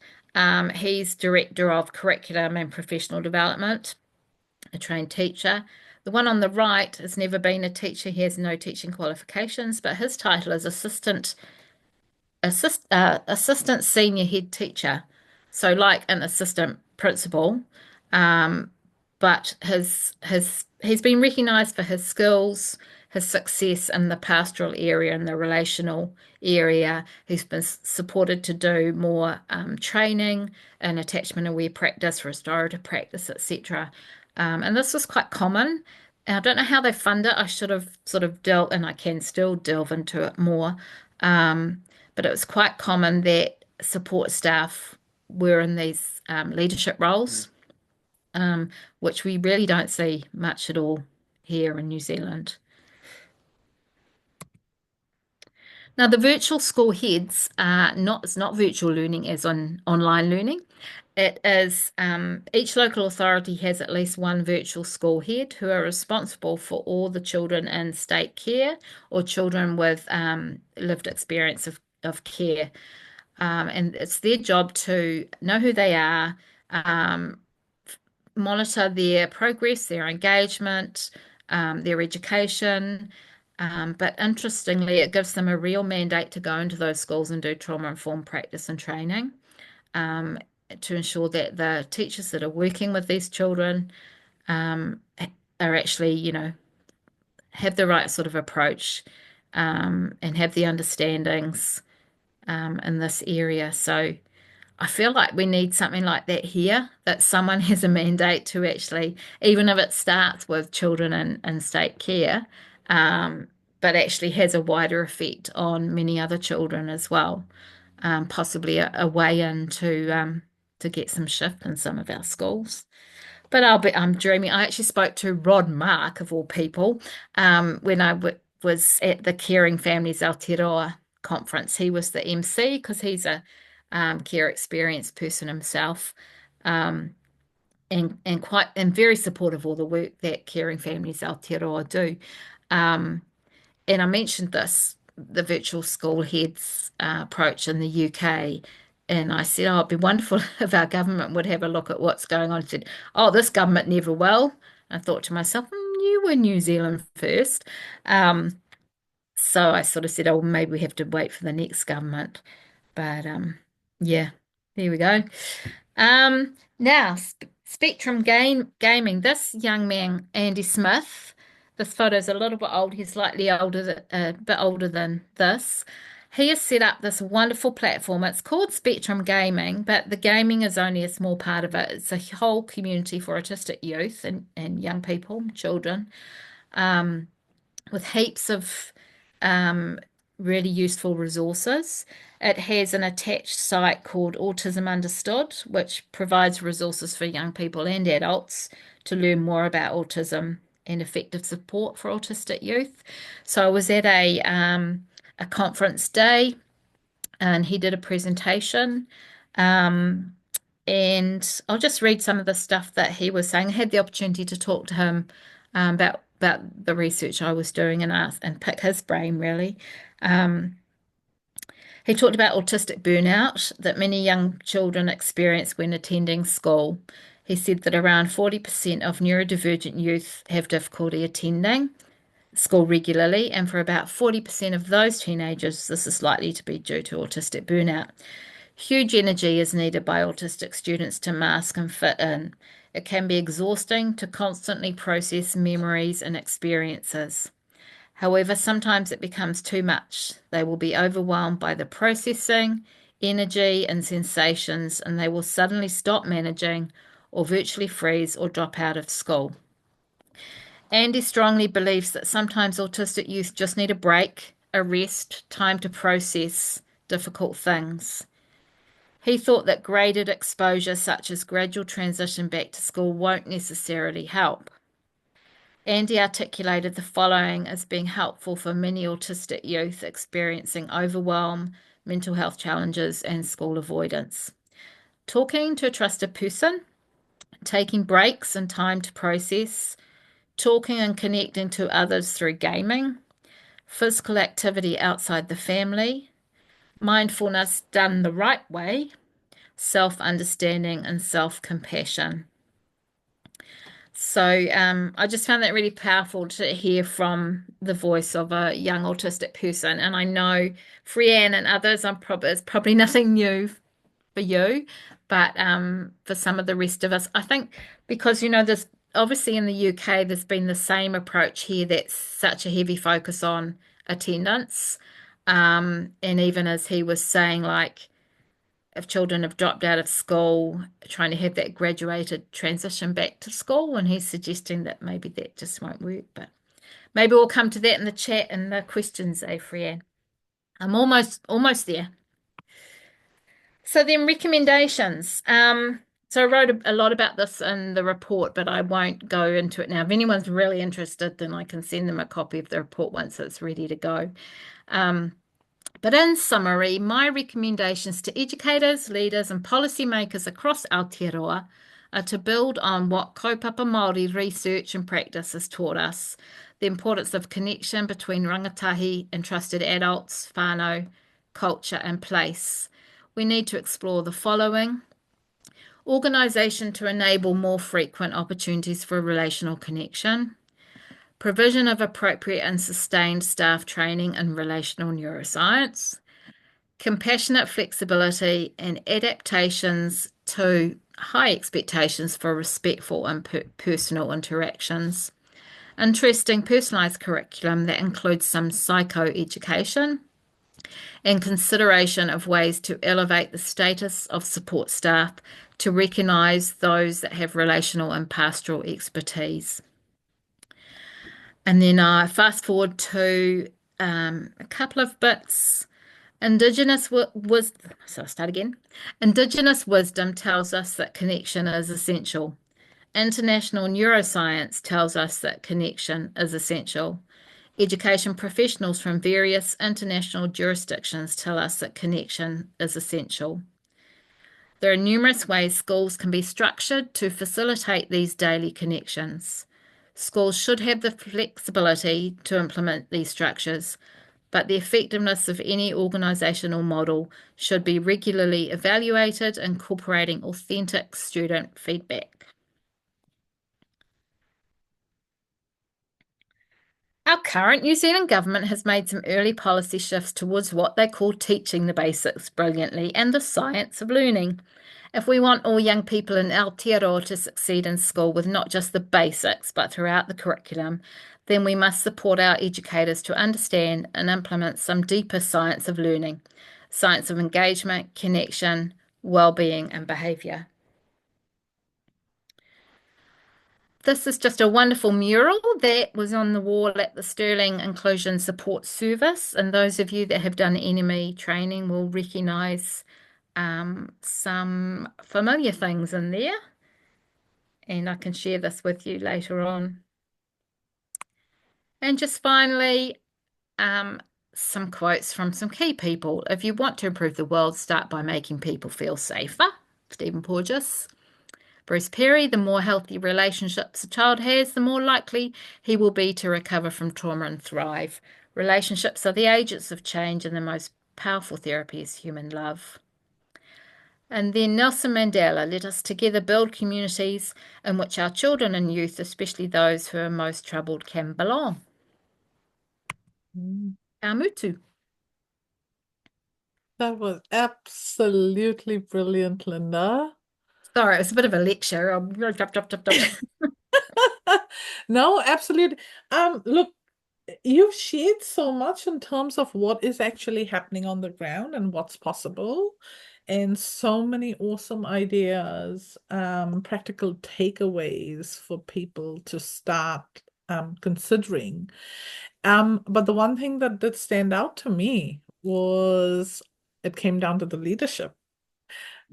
he's director of curriculum and professional development, a trained teacher. The one on the right has never been a teacher. He has no teaching qualifications, but his title is assistant senior head teacher. So like an assistant principal, um, but he's been recognised for his skills, his success in the pastoral area and the relational area. He's been supported to do more training and attachment aware practice, restorative practice, etc. And this was quite common. And I don't know how they fund it. I should have sort of dealt, and I can still delve into it more. Um, but it was quite common that support staff were in these leadership roles, um, which we really don't see much at all here in New Zealand. Now, the virtual school heads are not, it's not virtual learning as on online learning. It is each local authority has at least one virtual school head who are responsible for all the children in state care or children with lived experience of care. And it's their job to know who they are, um, monitor their progress, their engagement, their education. But interestingly, it gives them a real mandate to go into those schools and do trauma-informed practice and training, to ensure that the teachers that are working with these children are actually, have the right sort of approach, and have the understandings in this area. So I feel like we need something like that here, that someone has a mandate to actually, even if it starts with children in state care, but actually has a wider effect on many other children as well. Possibly a way in to get some shift in some of our schools. But I'm dreaming. I actually spoke to Rod Mark, of all people, when I w was at the Caring Families Aotearoa conference. He was the MC because he's a care experienced person himself, um, and quite and very supportive of all the work that Caring Families Aotearoa do. Um, and I mentioned this, the virtual school heads approach in the UK. And I said, oh, it'd be wonderful if our government would have a look at what's going on. I said, oh, this government never will. I thought to myself, you were New Zealand first. Um, so I sort of said, oh, maybe we have to wait for the next government. But yeah, there we go. Now, Spectrum Gaming. This young man, Andy Smith, this photo's a little bit old. He's slightly older, a bit older than this. He has set up this wonderful platform. It's called Spectrum Gaming, but the gaming is only a small part of it. It's a whole community for autistic youth and young people, children. Um, with heaps of um, really useful resources. It has an attached site called Autism Understood, which provides resources for young people and adults to learn more about autism and effective support for autistic youth. So I was at a conference day and he did a presentation. Um, and I'll just read some of the stuff that he was saying. I had the opportunity to talk to him about the research I was doing and ask and pick his brain really. Um, he talked about autistic burnout that many young children experience when attending school. He said that around 40% of neurodivergent youth have difficulty attending school regularly, and for about 40% of those teenagers, this is likely to be due to autistic burnout. Huge energy is needed by autistic students to mask and fit in. It can be exhausting to constantly process memories and experiences. However, sometimes it becomes too much. They will be overwhelmed by the processing, energy, and sensations, and they will suddenly stop managing or virtually freeze or drop out of school. Andy strongly believes that sometimes autistic youth just need a break, a rest, time to process difficult things. He thought that graded exposure, such as gradual transition back to school, won't necessarily help. Andy articulated the following as being helpful for many autistic youth experiencing overwhelm, mental health challenges, and school avoidance. Talking to a trusted person, taking breaks and time to process, talking and connecting to others through gaming, physical activity outside the family, mindfulness done the right way, self-understanding and self-compassion. So I just found that really powerful to hear from the voice of a young autistic person. And I know Freyanne and others, it's probably nothing new for you, but for some of the rest of us, I think because there's obviously in the UK there's been the same approach here that's such a heavy focus on attendance. And even as he was saying, like if children have dropped out of school, trying to have that graduated transition back to school, and he's suggesting that maybe that just won't work. But maybe we'll come to that in the chat and the questions, Freyanne. I'm almost there. So then recommendations. So I wrote a lot about this in the report, but I won't go into it now. If anyone's really interested, then I can send them a copy of the report once it's ready to go. But in summary, my recommendations to educators, leaders, and policymakers across Aotearoa are to build on what kaupapa Māori research and practice has taught us, the importance of connection between rangatahi and trusted adults, whānau, culture, and place. We need to explore the following: organisation to enable more frequent opportunities for relational connection, provision of appropriate and sustained staff training in relational neuroscience, compassionate flexibility, and adaptations to high expectations for respectful and personal interactions. Interesting personalised curriculum that includes some psychoeducation and consideration of ways to elevate the status of support staff to recognise those that have relational and pastoral expertise. And then I fast forward to a couple of bits. Indigenous wisdom tells us that connection is essential. International neuroscience tells us that connection is essential. Education professionals from various international jurisdictions tell us that connection is essential. There are numerous ways schools can be structured to facilitate these daily connections. Schools should have the flexibility to implement these structures, but the effectiveness of any organisational model should be regularly evaluated, incorporating authentic student feedback. Our current New Zealand government has made some early policy shifts towards what they call teaching the basics brilliantly and the science of learning. If we want all young people in Aotearoa to succeed in school with not just the basics but throughout the curriculum, then we must support our educators to understand and implement some deeper science of learning, science of engagement, connection, well-being and behaviour. This is just a wonderful mural that was on the wall at the Stirling Inclusion Support Service, and those of you that have done enemy training will recognise some familiar things in there, and I can share this with you later on. And just finally, some quotes from some key people. If you want to improve the world, start by making people feel safer. Stephen Porges. Bruce Perry, the more healthy relationships a child has, the more likely he will be to recover from trauma and thrive. Relationships are the agents of change, and the most powerful therapy is human love. And then Nelson Mandela, let us together build communities in which our children and youth, especially those who are most troubled, can belong. Our mutu. That was absolutely brilliant, Lynda. Sorry, it was a bit of a lecture. No, absolutely. Look, you've shared so much in terms of what is actually happening on the ground and what's possible, and so many awesome ideas, practical takeaways for people to start considering. But the one thing that did stand out to me was it came down to the leadership.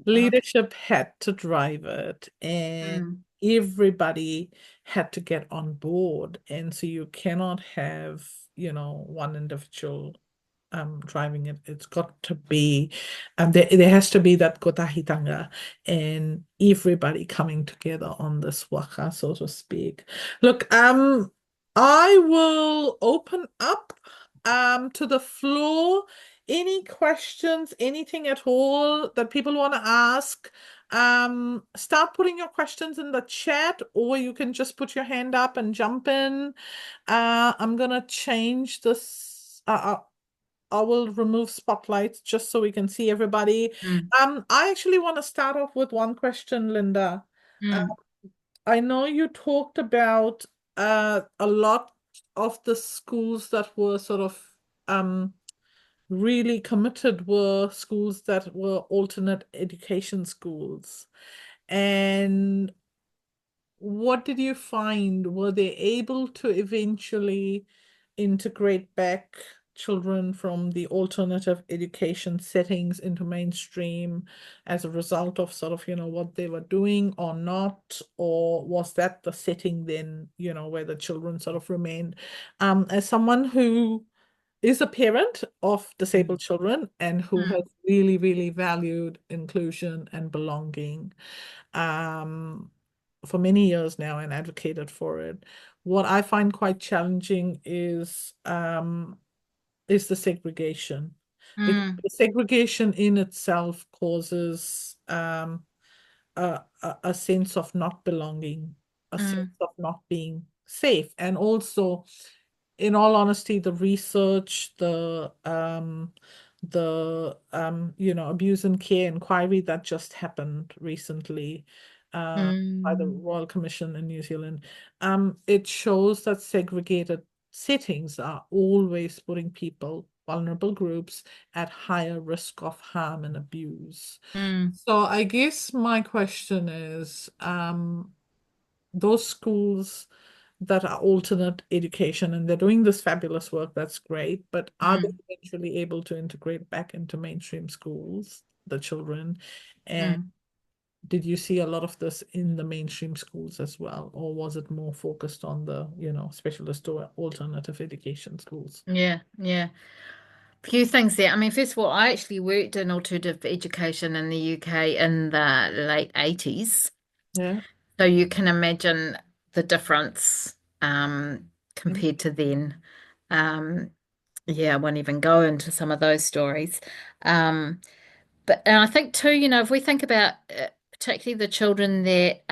Leadership had to drive it, and Mm, everybody had to get on board. And so you cannot have, one individual driving it. It's got to be, there has to be that kotahitanga and everybody coming together on this waka, so to speak. Look, I will open up to the floor. Any questions, anything at all that people want to ask? Start putting your questions in the chat, or you can just put your hand up and jump in. I'm gonna change this. I will remove spotlights just so we can see everybody. mm, I actually want to start off with one question, Lynda. Uh, mm, I know you talked about a lot of the schools that were sort of really committed were schools that were alternate education schools. And what did you find? Were they able to eventually integrate back children from the alternative education settings into mainstream as a result of sort of, what they were doing or not? Or was that the setting then, where the children sort of remained? As someone who is a parent of mm, disabled children and who has mm, really, really valued inclusion and belonging, um, for many years now and advocated for it. What I find quite challenging is the segregation. Because mm, the segregation in itself causes a sense of not belonging, a sense mm, of not being safe. And also, in all honesty, the research, abuse and care inquiry that just happened recently by the mm, Royal Commission in New Zealand, it shows that segregated settings are always putting people, vulnerable groups, at higher risk of harm and abuse. mm, So I guess my question is, those schools that are alternate education and they're doing this fabulous work, that's great, but are they mm, eventually able to integrate back into mainstream schools, the children? And mm. did you see a lot of this in the mainstream schools as well, or was it more focused on the, specialist or alternative education schools? Yeah, yeah. Few things there. I mean, first of all, I actually worked in alternative education in the UK in the late 80s. Yeah. So you can imagine the difference Yeah. compared to then. Um, yeah, I won't even go into some of those stories. Um, but and I think too, if we think about particularly the children that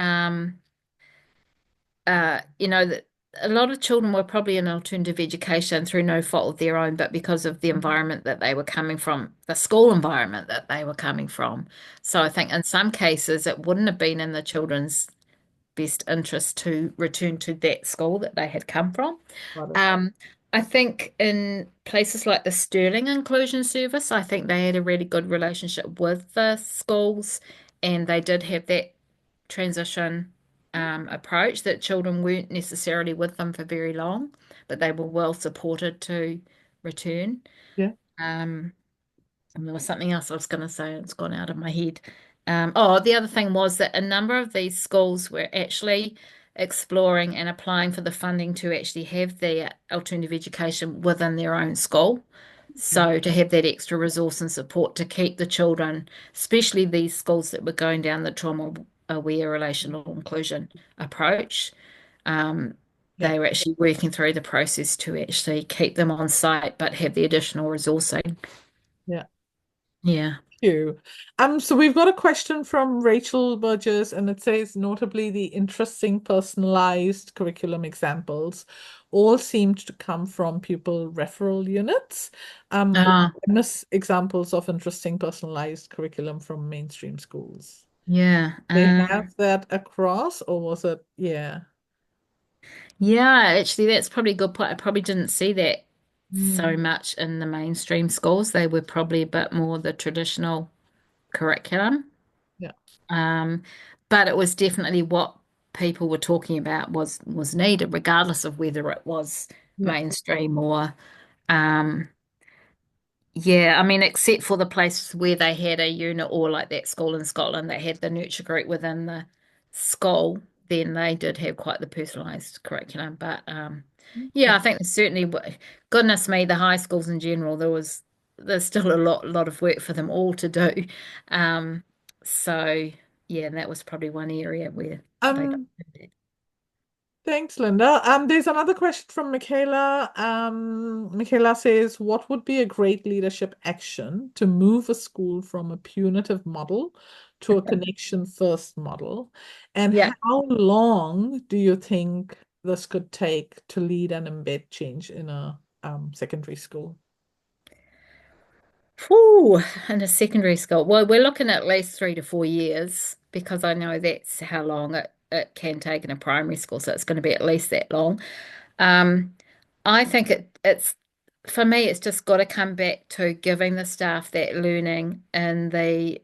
that a lot of children were probably in alternative education through no fault of their own, but because of the environment that they were coming from, the school environment that they were coming from. So I think in some cases it wouldn't have been in the children's best interest to return to that school that they had come from. Got it. Um, I think in places like the Sterling Inclusion Service, I think they had a really good relationship with the schools, and they did have that transition approach that children weren't necessarily with them for very long, but they were well supported to return. Yeah. Um, and there was something else I was going to say, and it's gone out of my head. The other thing was that a number of these schools were actually exploring and applying for the funding to actually have their alternative education within their own school. Yeah. So to have that extra resource and support to keep the children, especially these schools that were going down the trauma-aware relational inclusion approach, um, Yeah. they were actually working through the process to actually keep them on site, but have the additional resourcing. Yeah. Yeah. You. So we've got a question from Rachel Burgess, and it says, notably, the interesting personalized curriculum examples all seemed to come from pupil referral units. What Uh, famous examples of interesting personalized curriculum from mainstream schools? yeah. They have that across, or was it, yeah. Yeah, actually that's probably a good point. I probably didn't see that Mm, so much in the mainstream schools. They were probably a bit more the traditional curriculum. yeah. Um, but it was definitely what people were talking about was needed, regardless of whether it was Yeah. mainstream or um yeah, I mean, except for the places where they had a unit or like that school in Scotland that had the nurture group within the school, then they did have quite the personalised curriculum. But yeah, Okay. I think there's certainly, goodness me, the high schools in general, there's still a lot of work for them all to do. Um, so yeah, that was probably one area where they got Um, Thanks, Lynda. There's another question from Michaela. Michaela says, what would be a great leadership action to move a school from a punitive model to a connection first model? And yeah. how long do you think this could take to lead and embed change in a secondary school? Whew, in a secondary school. Well, we're looking at least 3 to 4 years because I know that's how long it can take in a primary school. So it's going to be at least that long. Um, I think it's for me, it's just got to come back to giving the staff that learning in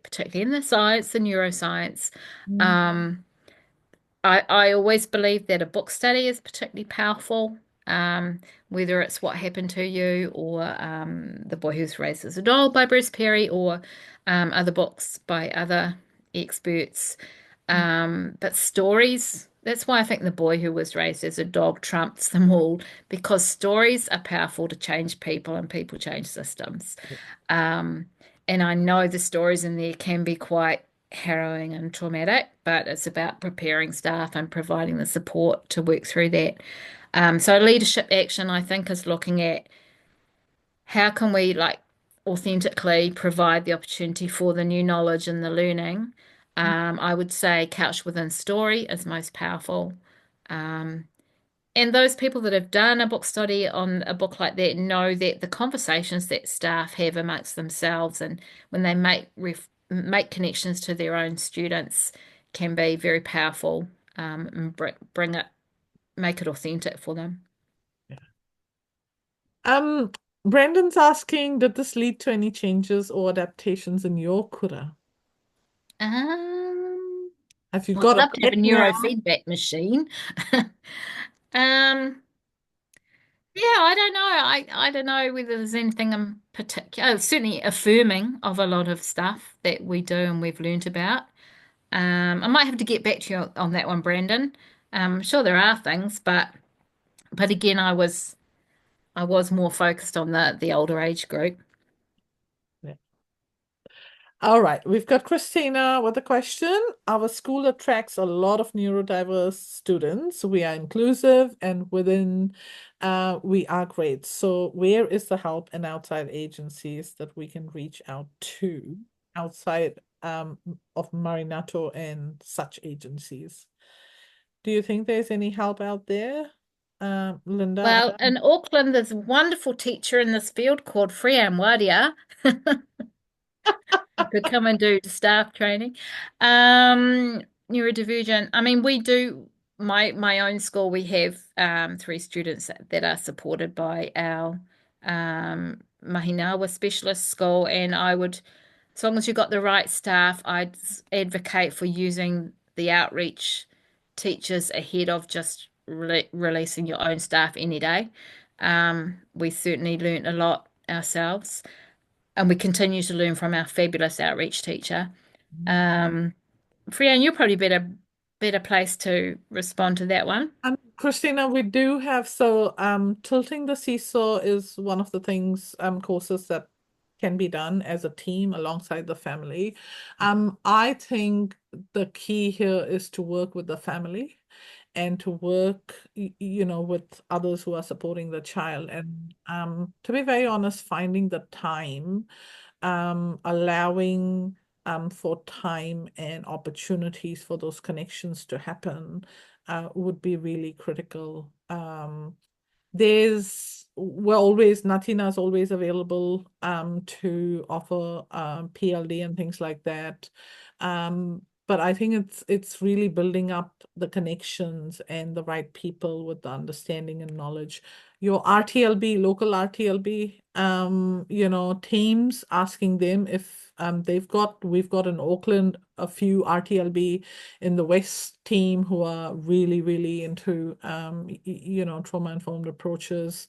particularly in the science, the neuroscience. Mm, Um, I always believe that a book study is particularly powerful, whether it's What Happened to You or The Boy Who Was Raised as a Doll by Bruce Perry or other books by other experts. But stories, that's why I think The Boy Who Was Raised as a Dog trumps them all because stories are powerful to change people and people change systems. Um, and I know the stories in there can be quite harrowing and traumatic, but it's about preparing staff and providing the support to work through that. So leadership action, I think, is looking at how can we like authentically provide the opportunity for the new knowledge and the learning. I would say couch within story is most powerful. Um, and those people that have done a book study on a book like that know that the conversations that staff have amongst themselves and when they make connections to their own students can be very powerful, and make it authentic for them. yeah. Um, Brendan's asking, did this lead to any changes or adaptations in your kura? Um, Have you well, I'd got a love to have pet a now? neurofeedback machine. Um, yeah, I don't know. I don't know whether there's anything in particular. Oh, certainly affirming of a lot of stuff that we do and we've learnt about. I might have to get back to you on that one, Brandon. I'm sure there are things, but again, I was more focused on the older age group. Yeah. All right, we've got Christina with a question. Our school attracts a lot of neurodiverse students. We are inclusive and within we are great. So where is the help and outside agencies that we can reach out to outside of Marinato and such agencies? Do you think there's any help out there, Lynda? Well, in Auckland, there's a wonderful teacher in this field called Freya Wadia. You could come and do staff training. Neurodivergent. I mean, we do my own school. We have three students that are supported by our Mahinawa specialist school, and I would, as long as you got the right staff, I'd advocate for using the outreach teachers ahead of just releasing your own staff any day. We certainly learnt a lot ourselves and we continue to learn from our fabulous outreach teacher. Um, Freyan, you're probably better placed to respond to that one. Christina, we do have tilting the seesaw is one of the things courses that can be done as a team alongside the family. I think the key here is to work with the family and to work, with others who are supporting the child. And to be very honest, finding the time, allowing for time and opportunities for those connections to happen would be really critical. We're always NATINA is always available to offer PLD and things like that. But I think it's really building up the connections and the right people with the understanding and knowledge. Your RTLB, local RTLB, teams, asking them if we've got in Auckland a few RTLB in the West team who are really, really into, trauma-informed approaches,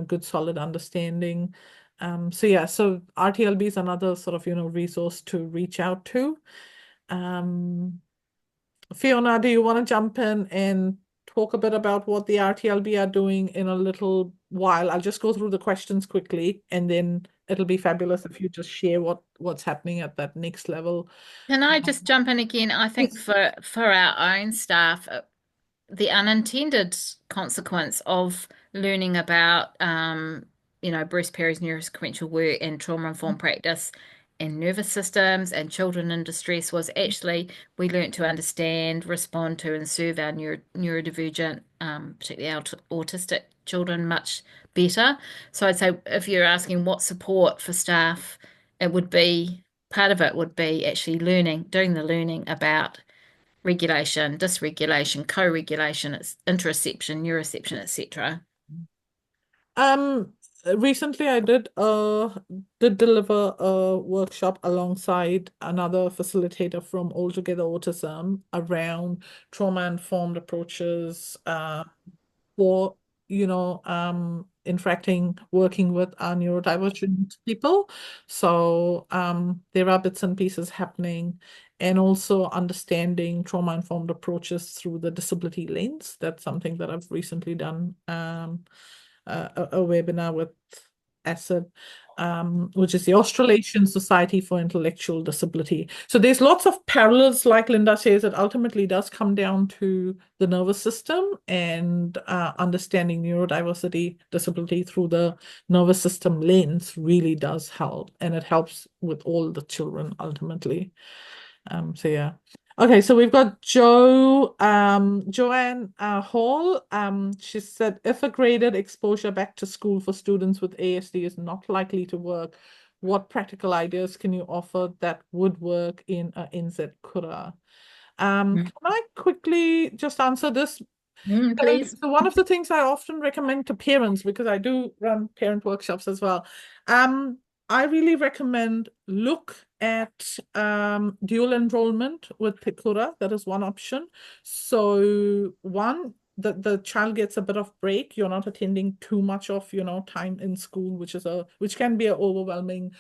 good solid understanding. So RTLB is another sort of, resource to reach out to. Fiona, do you want to jump in and talk a bit about what the RTLB are doing in a little while? I'll just go through the questions quickly, and then it'll be fabulous if you just share what's happening at that next level. Can I just jump in again? I think Yes. for our own staff, the unintended consequence of learning about, Bruce Perry's neurosequential work and trauma-informed practice and nervous systems and children in distress was actually we learnt to understand, respond to, and serve our neurodivergent, particularly autistic children much better. So I'd say if you're asking what support for staff, it would be part of it would be actually doing the learning about regulation, dysregulation, co-regulation, it's interoception, neuroception, etc. Um, Recently I did deliver a workshop alongside another facilitator from Altogether Autism around trauma-informed approaches for, interacting, working with our neurodivergent people. So there are bits and pieces happening, and also understanding trauma-informed approaches through the disability lens. That's something that I've recently done. A webinar with ACID, which is the Australasian Society for Intellectual Disability. So there's lots of parallels, like Lynda says, it ultimately does come down to the nervous system and understanding neurodiversity, disability through the nervous system lens really does help, and it helps with all the children ultimately. Yeah. Okay, so we've got Joanne Hall. She said, if a graded exposure back to school for students with ASD is not likely to work, what practical ideas can you offer that would work in a NZ Kura? Can I quickly just answer this? Please. So one of the things I often recommend to parents, because I do run parent workshops as well, I really recommend look at dual enrollment with Pikura. That is one option. So one, the child gets a bit of break. You're not attending too much of, time in school, which can be an overwhelming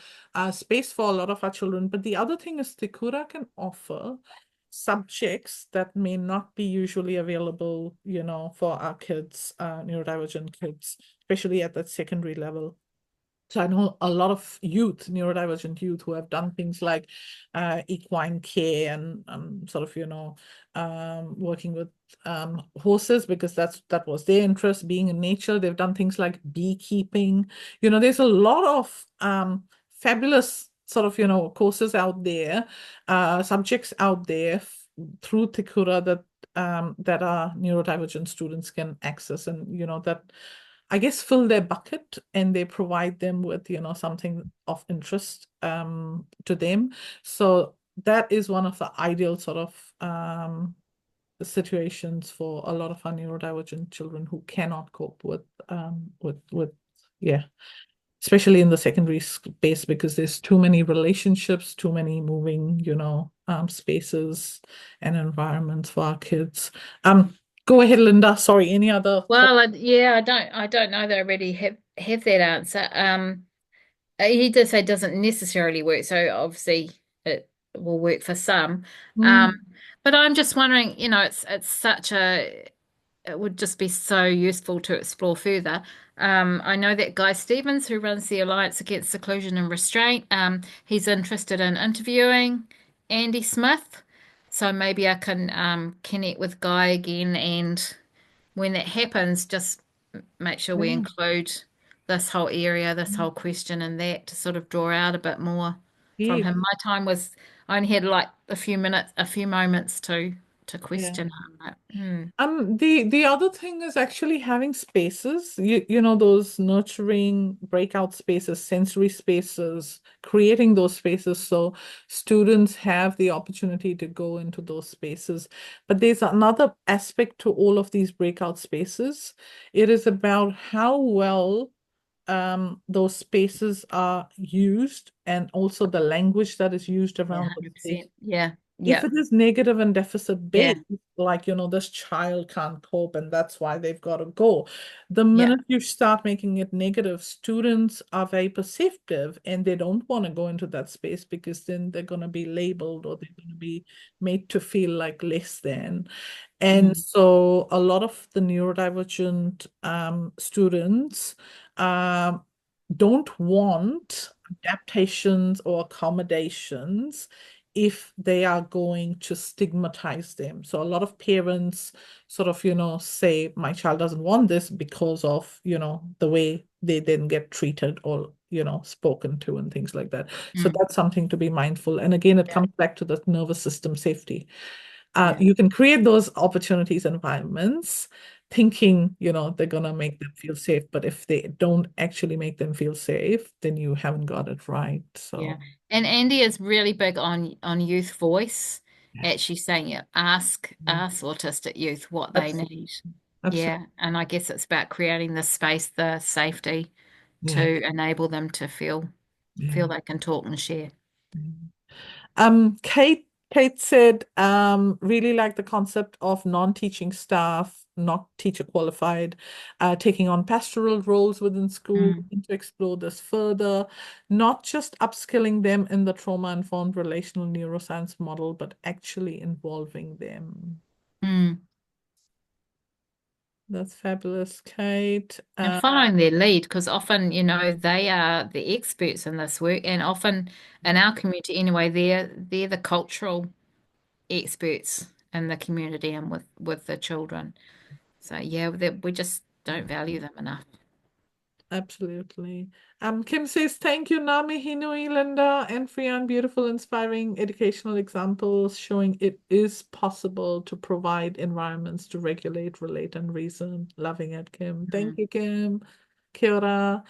space for a lot of our children. But the other thing is Tikura can offer subjects that may not be usually available, for our kids, neurodivergent kids, especially at that secondary level. So I know a lot of youth, neurodivergent youth, who have done things like equine care and sort of, working with horses, because that was their interest, being in nature. They've done things like beekeeping. There's a lot of fabulous sort of, courses out there, subjects out there through Tikura that our neurodivergent students can access, and that I guess fill their bucket, and they provide them with, something of interest to them. So that is one of the ideal sort of situations for a lot of our neurodivergent children who cannot cope with yeah, especially in the secondary space, because there's too many relationships, too many moving, spaces and environments for our kids. Go ahead, Lynda. Sorry, any other thoughts? Well, yeah, I don't know that I already have that answer. He did say it doesn't necessarily work, so obviously it will work for some. Um, Mm, but I'm just wondering, it's such a it would just be so useful to explore further. I know that Guy Stevens, who runs the Alliance Against Seclusion and Restraint, he's interested in interviewing Andy Smith. So maybe I can connect with Guy again, and when that happens, just make sure we yeah, include this whole area, this whole question, and that to sort of draw out a bit more from yeah, him. My time was I only had like a few moments to yeah. question him. The other thing is actually having spaces, those nurturing breakout spaces, sensory spaces, creating those spaces so students have the opportunity to go into those spaces. But there's another aspect to all of these breakout spaces. It is about how well those spaces are used, and also the language that is used Yeah, around the space. 100%. Yeah. If Yeah. it is negative and deficit Yeah. based, like, this child can't cope and that's why they've got to go. The Yeah. minute you start making it negative, students are very perceptive and they don't want to go into that space, because then they're going to be labeled, or they're going to be made to feel like less than. And Mm. so a lot of the neurodivergent students um, don't want adaptations or accommodations if they are going to stigmatize them. So a lot of parents sort of, say, my child doesn't want this because of, the way they then get treated, or, spoken to, and things like that. So Mm. that's something to be mindful. And again, it Yeah. comes back to the nervous system safety. Yeah. You can create those opportunities, environments, thinking, they're gonna make them feel safe. But if they don't actually make them feel safe, then you haven't got it right. Yeah. So And Andy is really big on youth voice, yeah, actually saying, yeah, ask autistic youth what they absolutely, need. absolutely, Yeah. And I guess it's about creating the space, the safety yeah, to enable them to yeah. feel they can talk and share. Kate said, really like the concept of non-teaching staff, not teacher qualified, taking on pastoral roles within school, Mm. and to explore this further, not just upskilling them in the trauma-informed relational neuroscience model, but actually involving them. Mm. That's fabulous, Kate. And following their lead, because often, they are the experts in this work, and often in our community anyway, they're the cultural experts in the community and with the children. So yeah, we just don't value them enough. Absolutely. Kim says, thank you, Nami, Hinui, Linda, and Frian. Beautiful, inspiring educational examples showing it is possible to provide environments to regulate, relate, and reason. Loving it, Kim. Thank Mm. you, Kim. Kia ora.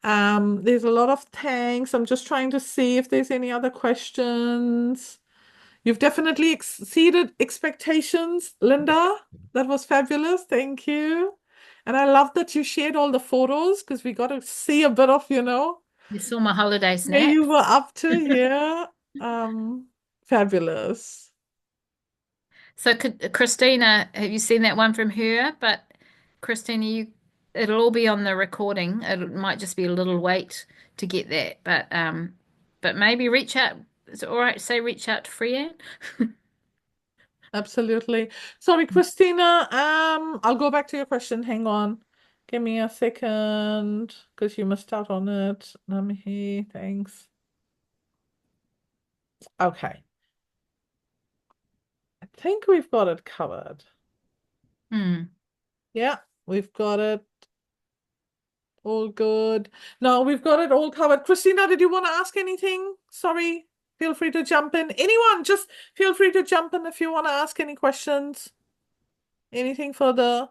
There's a lot of thanks. I'm just trying to see if there's any other questions. You've definitely exceeded expectations, Linda. That was fabulous. Thank you. And I love that you shared all the photos, because we got to see a bit of, You saw my holiday where you snaps. were up to. Yeah. Fabulous. So Christina, have you seen that one from her? But Christina, it'll all be on the recording. It might just be a little wait to get that, but maybe reach out. Is it all right to say reach out to Freyanne? Absolutely. Sorry, Christina. I'll go back to your question. Hang on. Give me a second, because you missed out on it. Namahi, thanks. Okay. I think we've got it covered. Hmm. Yeah, we've got it all good. No, we've got it all covered. Christina, did you want to ask anything? Sorry. Feel free to jump in. Anyone, just feel free to jump in if you want to ask any questions. Anything further?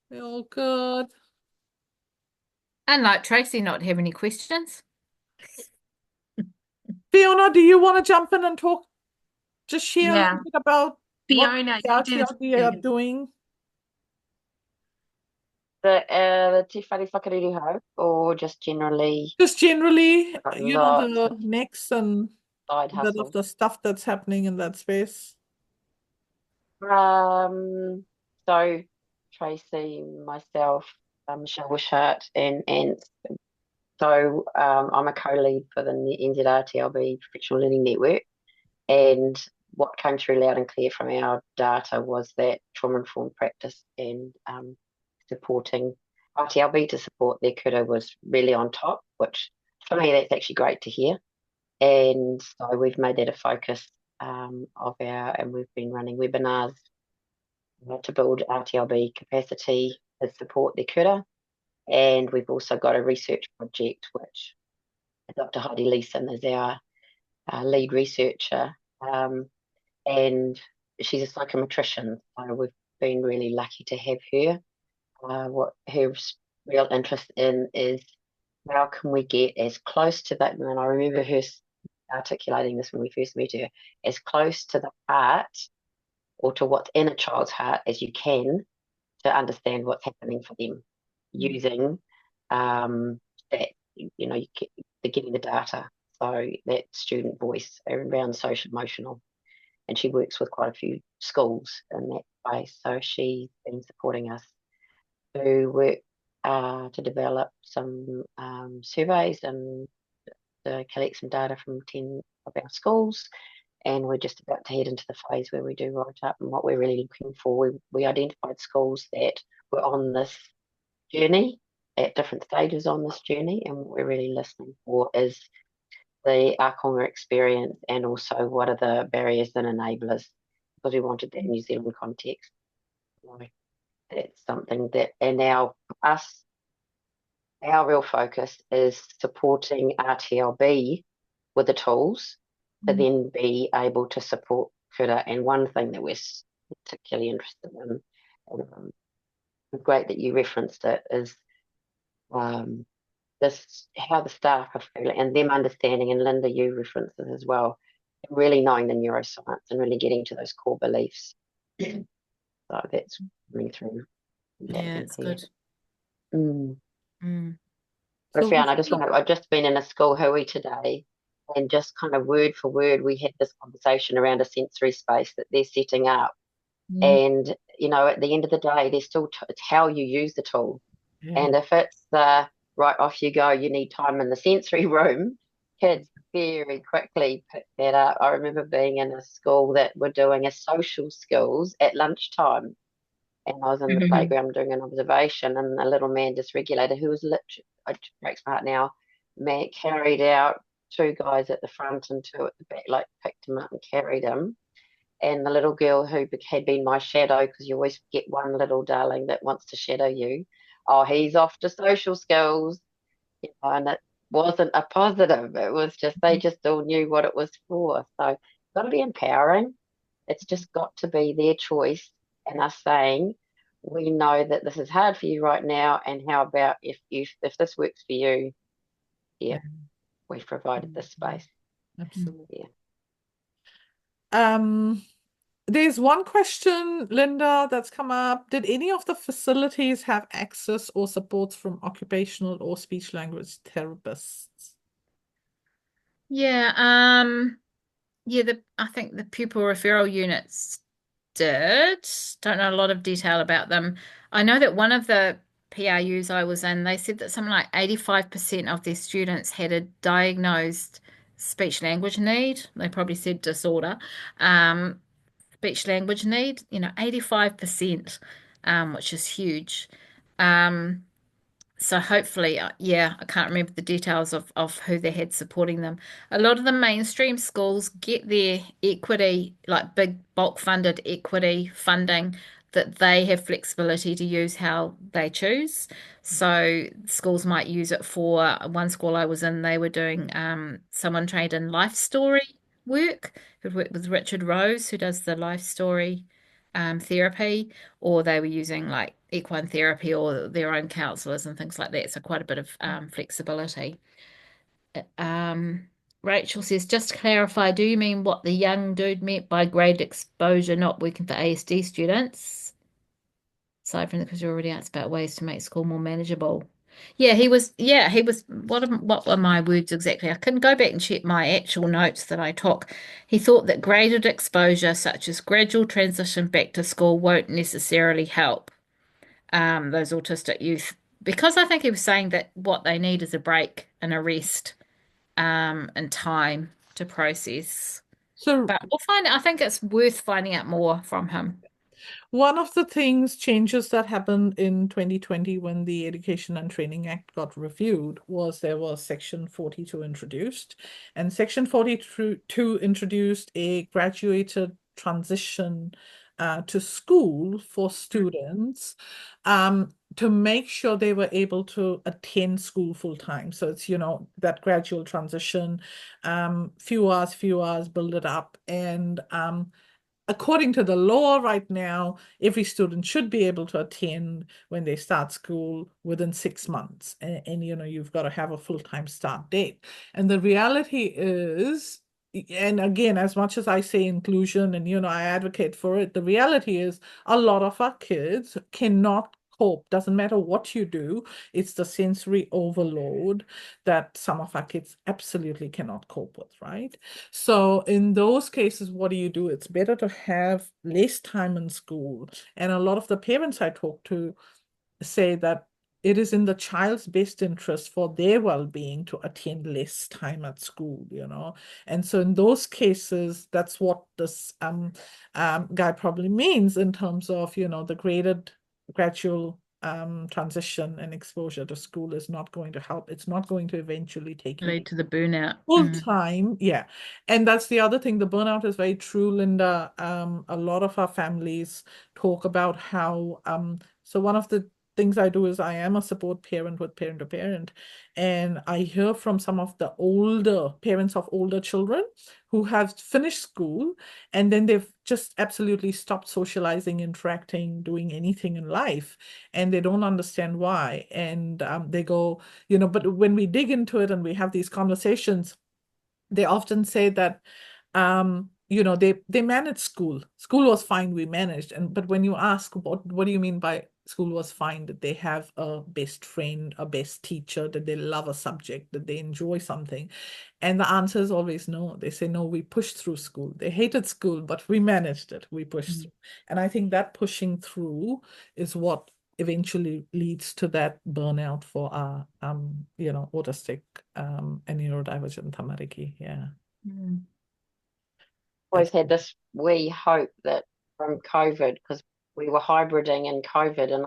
We're all good. And like Tracy, not have any questions. Fiona, do you want to jump in and talk? Just share a little Yeah, bit about what Fiona, the you did RTLD are doing. the Te Whare Whakaruru Hau, or just generally Just generally, lots of the next and side a bit of hustles. the stuff that's happening in that space. So Tracy, myself, Michelle Wishart, and so I'm a co-lead for the NZRTLB Professional Learning Network. And what came through loud and clear from our data was that trauma-informed practice and supporting RTLB to support their kura was really on top, which for me that's actually great to hear. And so we've made that a focus and we've been running webinars to build RTLB capacity to support their kura. And we've also got a research project which Dr. Heidi Leeson is our lead researcher. And she's a psychometrician, so we've been really lucky to have her. What her real interest in is how can we get as close to that, and I remember her articulating this when we first met her, as close to the heart or to what's in a child's heart as you can to understand what's happening for them using that, the getting the data. So that student voice around social emotional. And she works with quite a few schools in that space. So she's been supporting us to work to develop some surveys and to collect some data from 10 of our schools. And we're just about to head into the phase where we do write up and what we're really looking for. We identified schools that were on this journey at different stages on this journey. And what we're really listening for is the Akonga experience and also what are the barriers and enablers, because we wanted that New Zealand context. So it's something that, and now our real focus is supporting RTLB with the tools to then be able to support kura. And one thing that we're particularly interested in, and great that you referenced it, is this how the staff are feeling and them understanding, and Lynda, you referenced it as well, really knowing the neuroscience and really getting to those core beliefs. So that's coming through. Yeah, it's good. Mm. So Profound. I've just been in a school hui today, and just kind of word for word, we had this conversation around a sensory space that they're setting up. And, at the end of the day, there's still, it's how you use the tool. yeah. And if it's right, off you go, you need time in the sensory room, kids very quickly pick that up. I remember being in a school that were doing a social skills at lunchtime. And I was in the playground doing an observation, and a little man dysregulated who was literally, it breaks my heart now, man carried out two guys at the front and two at the back, like picked him up and carried him. And the little girl who had been my shadow, because you always get one little darling that wants to shadow you. Oh, he's off to social skills, and it wasn't a positive. It was just they just all knew what it was for. So it's got to be empowering. It's just got to be their choice and us saying, we know that this is hard for you right now, and how about if this works for you? Yeah, we've provided this space. Absolutely. Yeah. There's one question, Lynda, that's come up. Did any of the facilities have access or supports from occupational or speech language therapists? Yeah, I think the pupil referral units did. Don't know a lot of detail about them. I know that one of the PRUs I was in, they said that something like 85% of their students had a diagnosed speech language need. They probably said disorder. Um, speech language need, 85%, which is huge. Um, so hopefully, yeah, I can't remember the details of who they had supporting them. A lot of the mainstream schools get their equity, like big bulk funded equity funding, that they have flexibility to use how they choose. So schools might use it for one school I was in, they were doing someone trained in life story work, who worked with Richard Rose, who does the life story therapy, or they were using like equine therapy or their own counselors and things like that. So quite a bit of flexibility. Um, Rachel says, just to clarify, do you mean what the young dude meant by graded exposure not working for ASD students? Aside from because you already asked about ways to make school more manageable. Yeah, he was what were my words exactly? I couldn't go back and check my actual notes that I took. He thought that graded exposure, such as gradual transition back to school, won't necessarily help those autistic youth. Because I think he was saying that what they need is a break and a rest, and time to process. So But we'll find I think it's worth finding out more from him. one of the changes that happened in 2020 when the Education and Training Act got reviewed was there was Section 42 introduced, and Section 42 introduced a graduated transition to school for students to make sure they were able to attend school full time. So it's, that gradual transition, few hours, build it up. And according to the law right now, every student should be able to attend when they start school within 6 months. And you've got to have a full-time start date. And the reality is, and again, as much as I say inclusion and, I advocate for it, the reality is a lot of our kids cannot cope. Doesn't matter what you do, it's the sensory overload that some of our kids absolutely cannot cope with, right? So in those cases, what do? It's better to have less time in school. And a lot of the parents I talk to say that it is in the child's best interest for their well-being to attend less time at school. And so in those cases, that's what this guy probably means in terms of, the graded gradual transition and exposure to school is not going to help. It's not going to eventually take you Lead to the burnout. full time. Yeah. And that's the other thing. The burnout is very true, Lynda. A lot of our families talk about how so one of the things I do is I am a support parent with parent to parent, and I hear from some of the older parents of older children who have finished school and then they've just absolutely stopped socializing, interacting, doing anything in life, and they don't understand why. And they go, but when we dig into it and we have these conversations, they often say that they managed school. School was fine, we managed. But when you ask what do you mean by school was fine, did they have a best friend, a best teacher, did they love a subject, did they enjoy something? And the answer is always no. They say no, we pushed through school. They hated school, but we managed it. We pushed through. And I think that pushing through is what eventually leads to that burnout for our autistic and neurodivergent tamariki. Yeah. Mm. Always had this wee hope that from COVID, because we were hybriding in COVID, and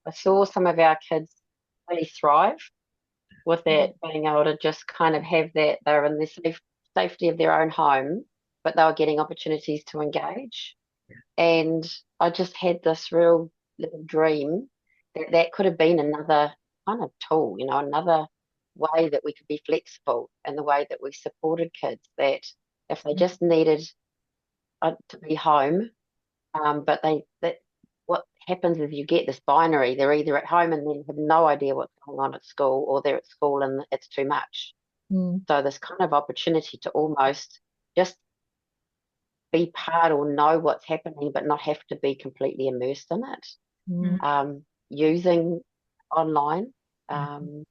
I saw some of our kids really thrive with that, being able to just kind of have that they're in the safety of their own home, but they were getting opportunities to engage. And I just had this real little dream that that could have been another kind of tool, another way that we could be flexible in the way that we supported kids, that if they just needed to be home, but that what happens is you get this binary. They're either at home and then have no idea what's going on at school, or they're at school and it's too much. So this kind of opportunity to almost just be part or know what's happening, but not have to be completely immersed in it. Using online, and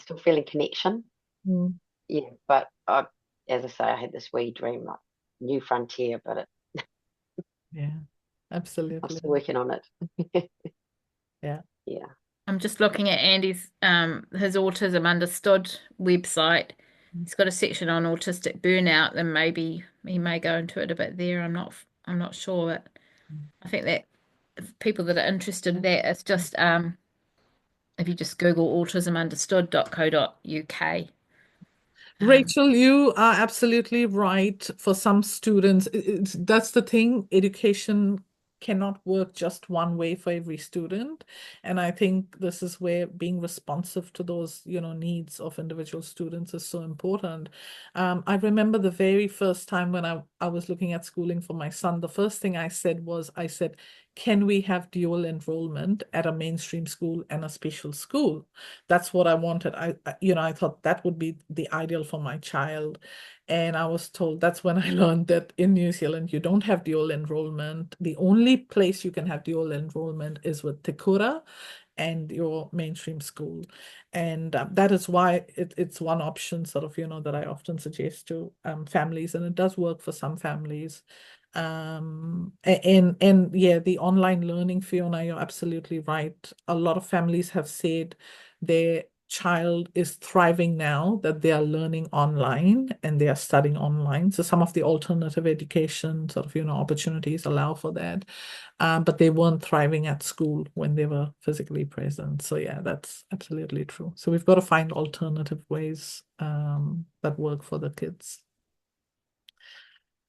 still feeling connection. Yeah, but as I say, I had this wee dream, like new frontier, but Yeah, I'm absolutely. still working on it. Yeah. Yeah. I'm just looking at Andy's his Autism Understood website, He's got a section on autistic burnout, and maybe he may go into it a bit there. I'm not sure, but I think that if people that are interested in that, it's just if you just Google autismunderstood.co.uk. Rachel, you are absolutely right. For some students, that's the thing. Education cannot work just one way for every student. And I think this is where being responsive to those, needs of individual students is so important. I remember the very first time when I was looking at schooling for my son, the first thing I said was, can we have dual enrollment at a mainstream school and a special school? That's what I wanted. I thought that would be the ideal for my child. And I was told, that's when I learned that in New Zealand, you don't have dual enrollment. The only place you can have dual enrollment is with Te Kura and your mainstream school. And that is why it's one option sort of, that I often suggest to families. And it does work for some families. And yeah, the online learning, Fiona, you're absolutely right. A lot of families have said their child is thriving now that they are learning online and they are studying online. So some of the alternative education sort of, opportunities allow for that. But they weren't thriving at school when they were physically present. So yeah, that's absolutely true. So we've got to find alternative ways that work for the kids.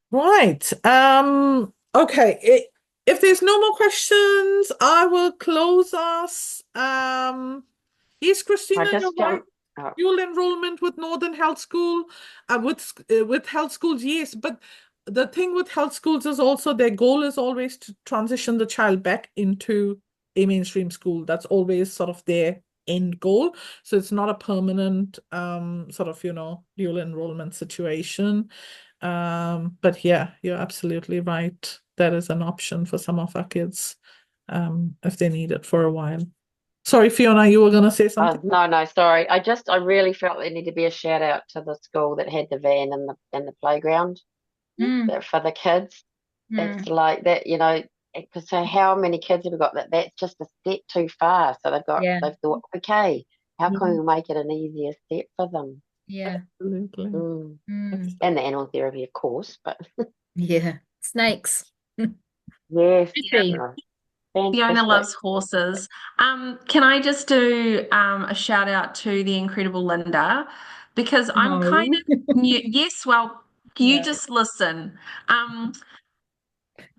Right. Okay. If there's no more questions, I will close us. Yes, Christina, I you're just right. jump. Oh, Dual enrollment with Northern Health School, with health schools, yes. But the thing with health schools is also their goal is always to transition the child back into a mainstream school. That's always sort of their end goal. So it's not a permanent sort of, dual enrollment situation. But yeah, you're absolutely right. That is an option for some of our kids if they need it for a while. Sorry, Fiona, you were going to say something? no, sorry. I really felt there needed to be a shout out to the school that had the van and the playground for the kids. It's Mm. like that, because so how many kids have we got that's just a step too far. So Yeah. they've thought, okay, how can Yeah, we make it an easier step for them? Yeah. absolutely. Mm. Mm. And the animal therapy, of course, but Yeah. Snakes. yes, Yeah, Fishy. no, Fiona fantastic. loves horses. Can I just do a shout out to the incredible Lynda? Because I'm kind No. of new. Yes, well, you No. just listen. Um,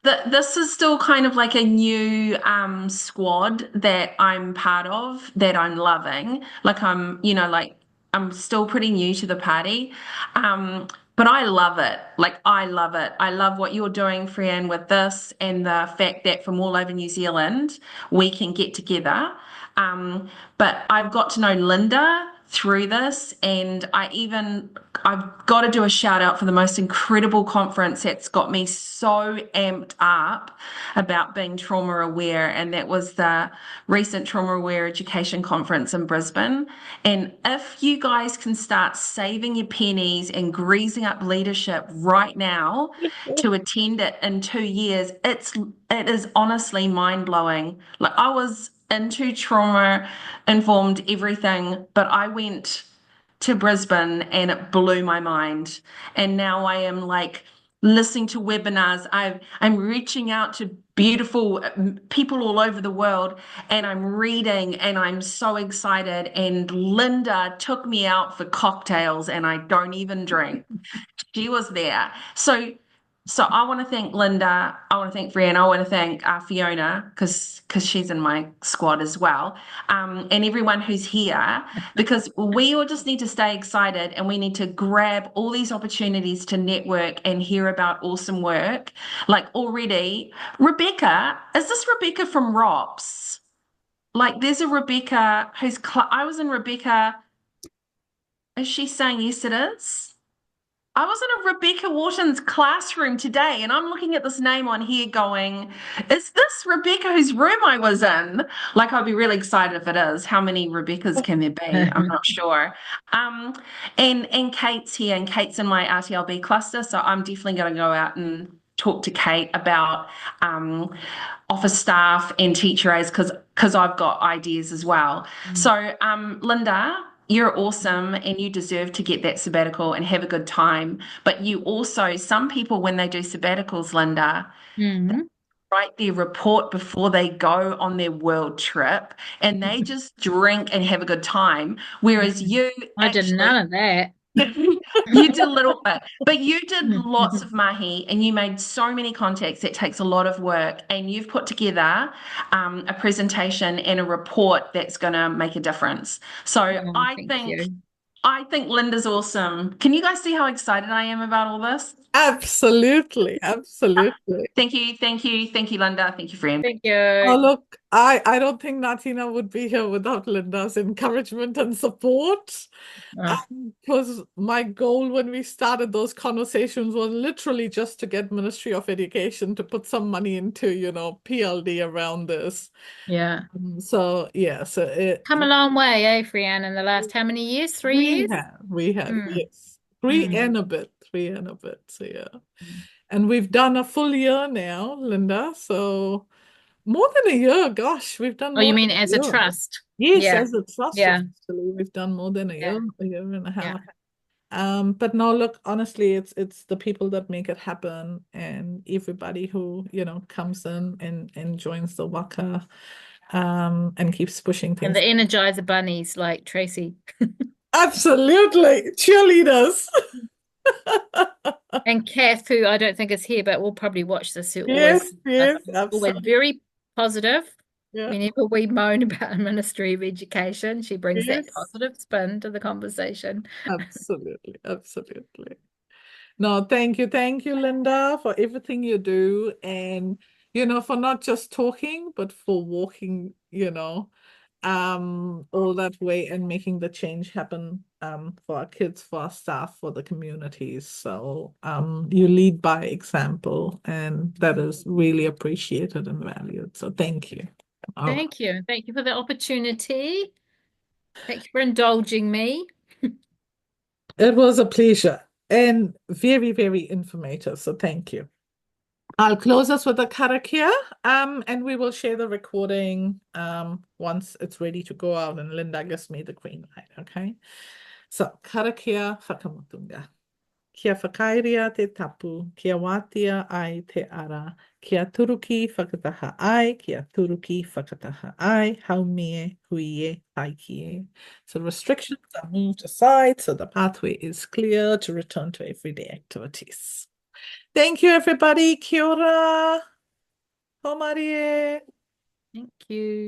this is still kind of like a new squad that I'm part of that I'm loving. Like I'm still pretty new to the party. But I love it. Like I love it. I love what you're doing, Freyanne, with this and the fact that from all over New Zealand we can get together. But I've got to know Lynda through this, and I've got to do a shout out for the most incredible conference that's got me so amped up about being trauma aware, and that was the recent Trauma Aware Education Conference in Brisbane. And if you guys can start saving your pennies and greasing up leadership right now to attend it in 2 years, it is honestly mind blowing. Like I was into trauma informed everything, but I went to Brisbane and it blew my mind. And now I am like listening to webinars. I'm reaching out to beautiful people all over the world and I'm reading and I'm so excited. And Lynda took me out for cocktails and I don't even drink. She was there. So I want to thank Lynda. I want to thank Brianna. I want to thank Fiona because she's in my squad as well, and everyone who's here because we all just need to stay excited and we need to grab all these opportunities to network and hear about awesome work. Like already, Rebecca, is this Rebecca from ROPS? Like there's a Rebecca who's I was in Rebecca. Is she saying yes? It is. I was in a Rebecca Wharton's classroom today, and I'm looking at this name on here going, is this Rebecca whose room I was in? Like, I'd be really excited if it is. How many Rebeccas can there be? I'm not sure. Um, and Kate's here, and Kate's in my RTLB cluster, so I'm definitely going to go out and talk to Kate about office staff and teacher aides because I've got ideas as well. So, Lynda, you're awesome and you deserve to get that sabbatical and have a good time. But you also, some people, when they do sabbaticals, Lynda, Mm. write their report before they go on their world trip and they just drink and have a good time. Whereas you I did actually, none of that. you did a little bit, but you did lots of mahi and you made so many contacts. That takes a lot of work, and you've put together a presentation and a report that's going to make a difference. So Oh, thank you. I think Lynda's awesome. Can you guys see how excited I am about all this? Absolutely, absolutely. Thank you, thank you, thank you, Lynda. Thank you, friend. Thank Oh, you. look, I don't think NATINA would be here without Linda's encouragement and support. Oh, Because my goal when we started those conversations was literally just to get Ministry of Education to put some money into, PLD around this. yeah. So yeah, so Come a long way, eh, Freyanne, in the last how many years? 3 years? we have, Mm. yes, three Mm. and a bit, 3 and a bit. So yeah, and we've done a full year now, Lynda. So more than a year. Gosh, we've done Oh, you more mean than as a a year. trust? Yes, Yeah. as a trust Yeah. officially, we've done more than Yeah. a year and a Yeah. half. But no, look, honestly, it's the people that make it happen, and everybody who, comes in and joins the waka, and keeps pushing And things. the Energizer bunnies like Tracy. Absolutely, cheerleaders. And Kath, who I don't think is here, but we'll probably watch this, who Yes, yes, always absolutely. very positive. Yeah, Whenever we moan about the Ministry of Education, she brings that yes, positive spin to the conversation. absolutely, absolutely. No, thank you, Lynda, for everything you do, and for not just talking, but for walking, all that way and making the change happen, for our kids, for our staff, for the communities. So, you lead by example, and that is really appreciated and valued. So, thank you. All right. Thank you. Thank you for the opportunity. Thank you for indulging me. It was a pleasure and very, very informative. So, thank you. I'll close us with a karakia, and we will share the recording once it's ready to go out and Lynda gives me the green light, okay? So, karakia whakamutunga. Kia whakairia te tapu, kia wātia ai te ara, kia turuki whakataha ai, kia turuki whakataha ai, haumie, huie, taikie. So restrictions are moved aside, so the pathway is clear to return to everyday activities. Thank you, everybody. Kia ora. Hau marie. Thank you.